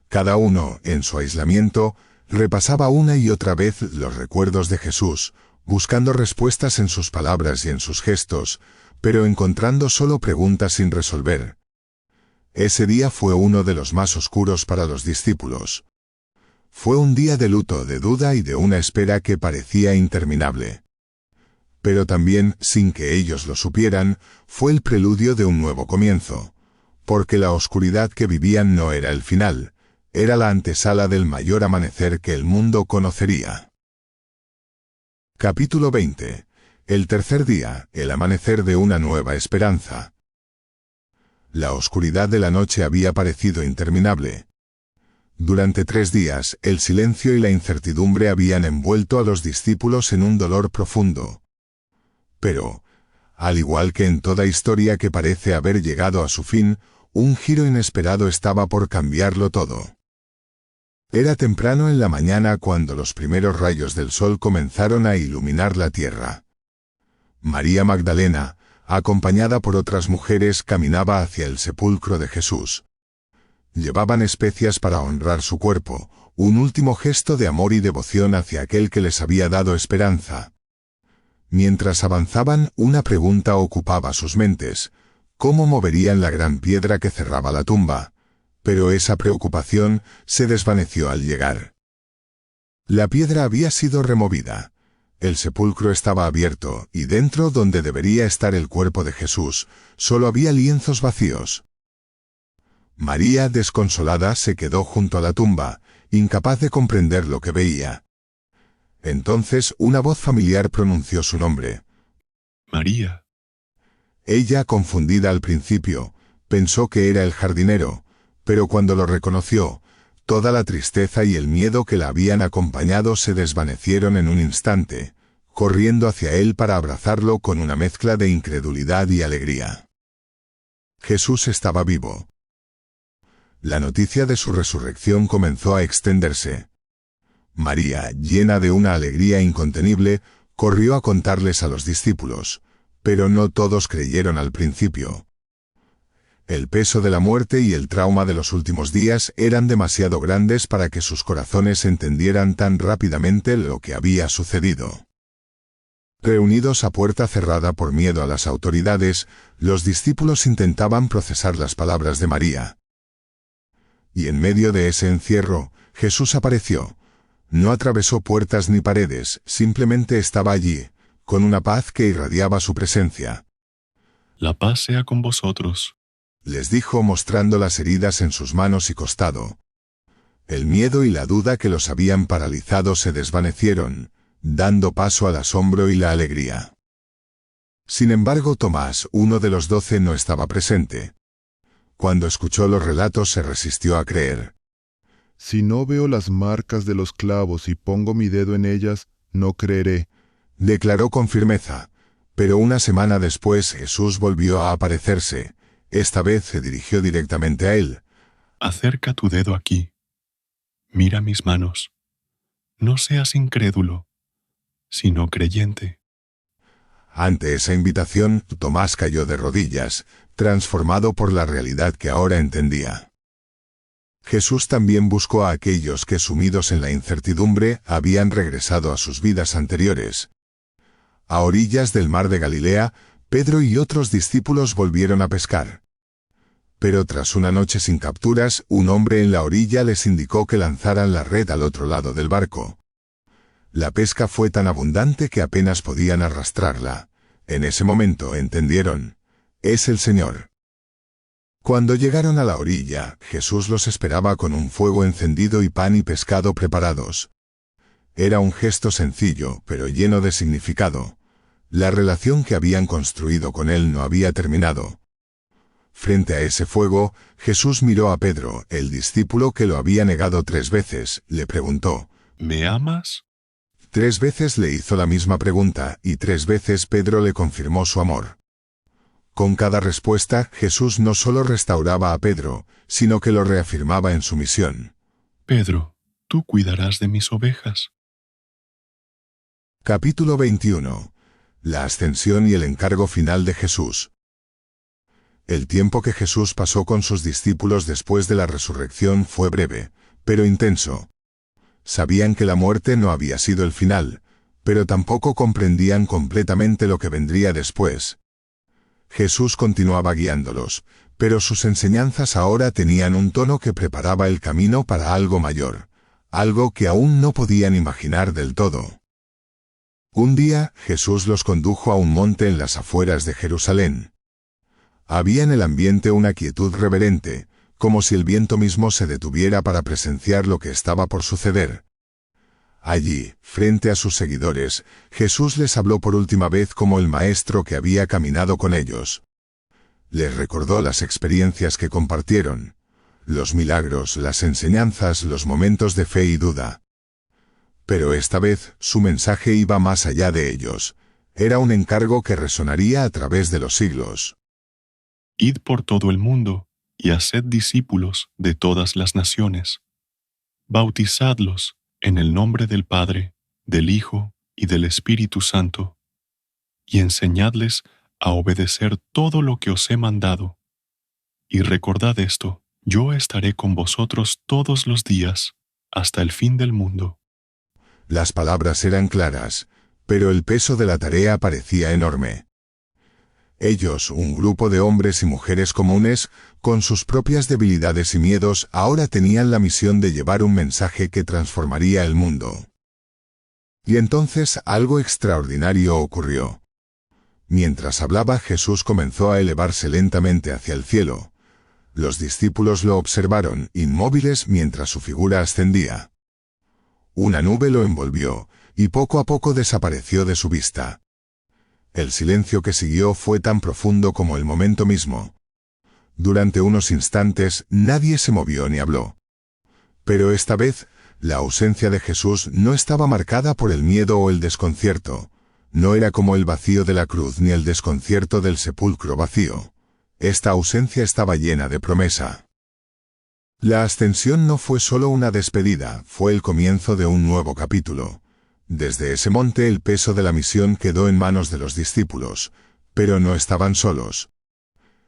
Cada uno, en su aislamiento, repasaba una y otra vez los recuerdos de Jesús, buscando respuestas en sus palabras y en sus gestos, pero encontrando solo preguntas sin resolver. Ese día fue uno de los más oscuros para los discípulos. Fue un día de luto, de duda y de una espera que parecía interminable. Pero también, sin que ellos lo supieran, fue el preludio de un nuevo comienzo, porque la oscuridad que vivían no era el final, era la antesala del mayor amanecer que el mundo conocería. Capítulo 20. El tercer día, el amanecer de una nueva esperanza. La oscuridad de la noche había parecido interminable. Durante 3 días, el silencio y la incertidumbre habían envuelto a los discípulos en un dolor profundo. Pero, al igual que en toda historia que parece haber llegado a su fin, un giro inesperado estaba por cambiarlo todo. Era temprano en la mañana cuando los primeros rayos del sol comenzaron a iluminar la tierra. María Magdalena, acompañada por otras mujeres, caminaba hacia el sepulcro de Jesús. Llevaban especias para honrar su cuerpo, un último gesto de amor y devoción hacia aquel que les había dado esperanza. Mientras avanzaban, una pregunta ocupaba sus mentes: ¿cómo moverían la gran piedra que cerraba la tumba? Pero esa preocupación se desvaneció al llegar. La piedra había sido removida. El sepulcro estaba abierto, y dentro, donde debería estar el cuerpo de Jesús, solo había lienzos vacíos. María, desconsolada, se quedó junto a la tumba, incapaz de comprender lo que veía. Entonces una voz familiar pronunció su nombre. María. Ella, confundida al principio, pensó que era el jardinero, pero cuando lo reconoció, toda la tristeza y el miedo que la habían acompañado se desvanecieron en un instante, corriendo hacia él para abrazarlo con una mezcla de incredulidad y alegría. Jesús estaba vivo. La noticia de su resurrección comenzó a extenderse. María, llena de una alegría incontenible, corrió a contarles a los discípulos, pero no todos creyeron al principio. El peso de la muerte y el trauma de los últimos días eran demasiado grandes para que sus corazones entendieran tan rápidamente lo que había sucedido. Reunidos a puerta cerrada por miedo a las autoridades, los discípulos intentaban procesar las palabras de María. Y en medio de ese encierro, Jesús apareció. No atravesó puertas ni paredes, simplemente estaba allí, con una paz que irradiaba su presencia. La paz sea con vosotros, les dijo, mostrando las heridas en sus manos y costado. El miedo y la duda que los habían paralizado se desvanecieron, dando paso al asombro y la alegría. Sin embargo, Tomás, uno de los 12, no estaba presente. Cuando escuchó los relatos se resistió a creer. Si no veo las marcas de los clavos y pongo mi dedo en ellas, no creeré, declaró con firmeza. Pero una semana después Jesús volvió a aparecerse. Esta vez se dirigió directamente a él. Acerca tu dedo aquí. Mira mis manos. No seas incrédulo, sino creyente. Ante esa invitación, Tomás cayó de rodillas, transformado por la realidad que ahora entendía. Jesús también buscó a aquellos que, sumidos en la incertidumbre, habían regresado a sus vidas anteriores. A orillas del mar de Galilea, Pedro y otros discípulos volvieron a pescar. Pero tras una noche sin capturas, un hombre en la orilla les indicó que lanzaran la red al otro lado del barco. La pesca fue tan abundante que apenas podían arrastrarla. En ese momento entendieron: es el Señor. Cuando llegaron a la orilla, Jesús los esperaba con un fuego encendido y pan y pescado preparados. Era un gesto sencillo, pero lleno de significado. La relación que habían construido con él no había terminado. Frente a ese fuego, Jesús miró a Pedro, el discípulo que lo había negado 3 veces, le preguntó: ¿Me amas? 3 veces le hizo la misma pregunta y 3 veces Pedro le confirmó su amor. Con cada respuesta, Jesús no solo restauraba a Pedro, sino que lo reafirmaba en su misión. Pedro, tú cuidarás de mis ovejas. Capítulo 21. La ascensión y el encargo final de Jesús. El tiempo que Jesús pasó con sus discípulos después de la resurrección fue breve, pero intenso. Sabían que la muerte no había sido el final, pero tampoco comprendían completamente lo que vendría después. Jesús continuaba guiándolos, pero sus enseñanzas ahora tenían un tono que preparaba el camino para algo mayor, algo que aún no podían imaginar del todo. Un día, Jesús los condujo a un monte en las afueras de Jerusalén. Había en el ambiente una quietud reverente, como si el viento mismo se detuviera para presenciar lo que estaba por suceder. Allí, frente a sus seguidores, Jesús les habló por última vez como el maestro que había caminado con ellos. Les recordó las experiencias que compartieron, los milagros, las enseñanzas, los momentos de fe y duda. Pero esta vez, su mensaje iba más allá de ellos. Era un encargo que resonaría a través de los siglos. Id por todo el mundo y haced discípulos de todas las naciones. Bautizadlos en el nombre del Padre, del Hijo y del Espíritu Santo, y enseñadles a obedecer todo lo que os he mandado. Y recordad esto, yo estaré con vosotros todos los días, hasta el fin del mundo. Las palabras eran claras, pero el peso de la tarea parecía enorme. Ellos, un grupo de hombres y mujeres comunes, con sus propias debilidades y miedos, ahora tenían la misión de llevar un mensaje que transformaría el mundo. Y entonces algo extraordinario ocurrió. Mientras hablaba, Jesús comenzó a elevarse lentamente hacia el cielo. Los discípulos lo observaron, inmóviles mientras su figura ascendía. Una nube lo envolvió, y poco a poco desapareció de su vista. El silencio que siguió fue tan profundo como el momento mismo. Durante unos instantes nadie se movió ni habló. Pero esta vez, la ausencia de Jesús no estaba marcada por el miedo o el desconcierto. No era como el vacío de la cruz ni el desconcierto del sepulcro vacío. Esta ausencia estaba llena de promesa. La ascensión no fue solo una despedida, fue el comienzo de un nuevo capítulo. Desde ese monte el peso de la misión quedó en manos de los discípulos, pero no estaban solos.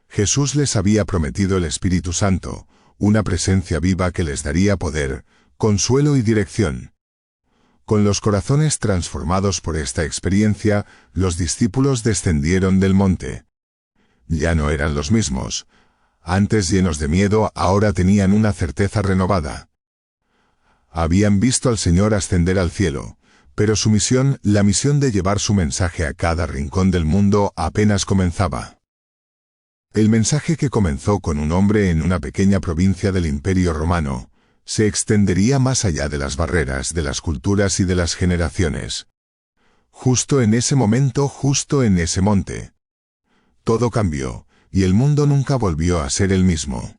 Jesús les había prometido el Espíritu Santo, una presencia viva que les daría poder, consuelo y dirección. Con los corazones transformados por esta experiencia, los discípulos descendieron del monte. Ya no eran los mismos. Antes llenos de miedo, ahora tenían una certeza renovada. Habían visto al Señor ascender al cielo, pero su misión, la misión de llevar su mensaje a cada rincón del mundo, apenas comenzaba. El mensaje que comenzó con un hombre en una pequeña provincia del Imperio Romano, se extendería más allá de las barreras, de las culturas y de las generaciones. Justo en ese momento, justo en ese monte. Todo cambió, y el mundo nunca volvió a ser el mismo.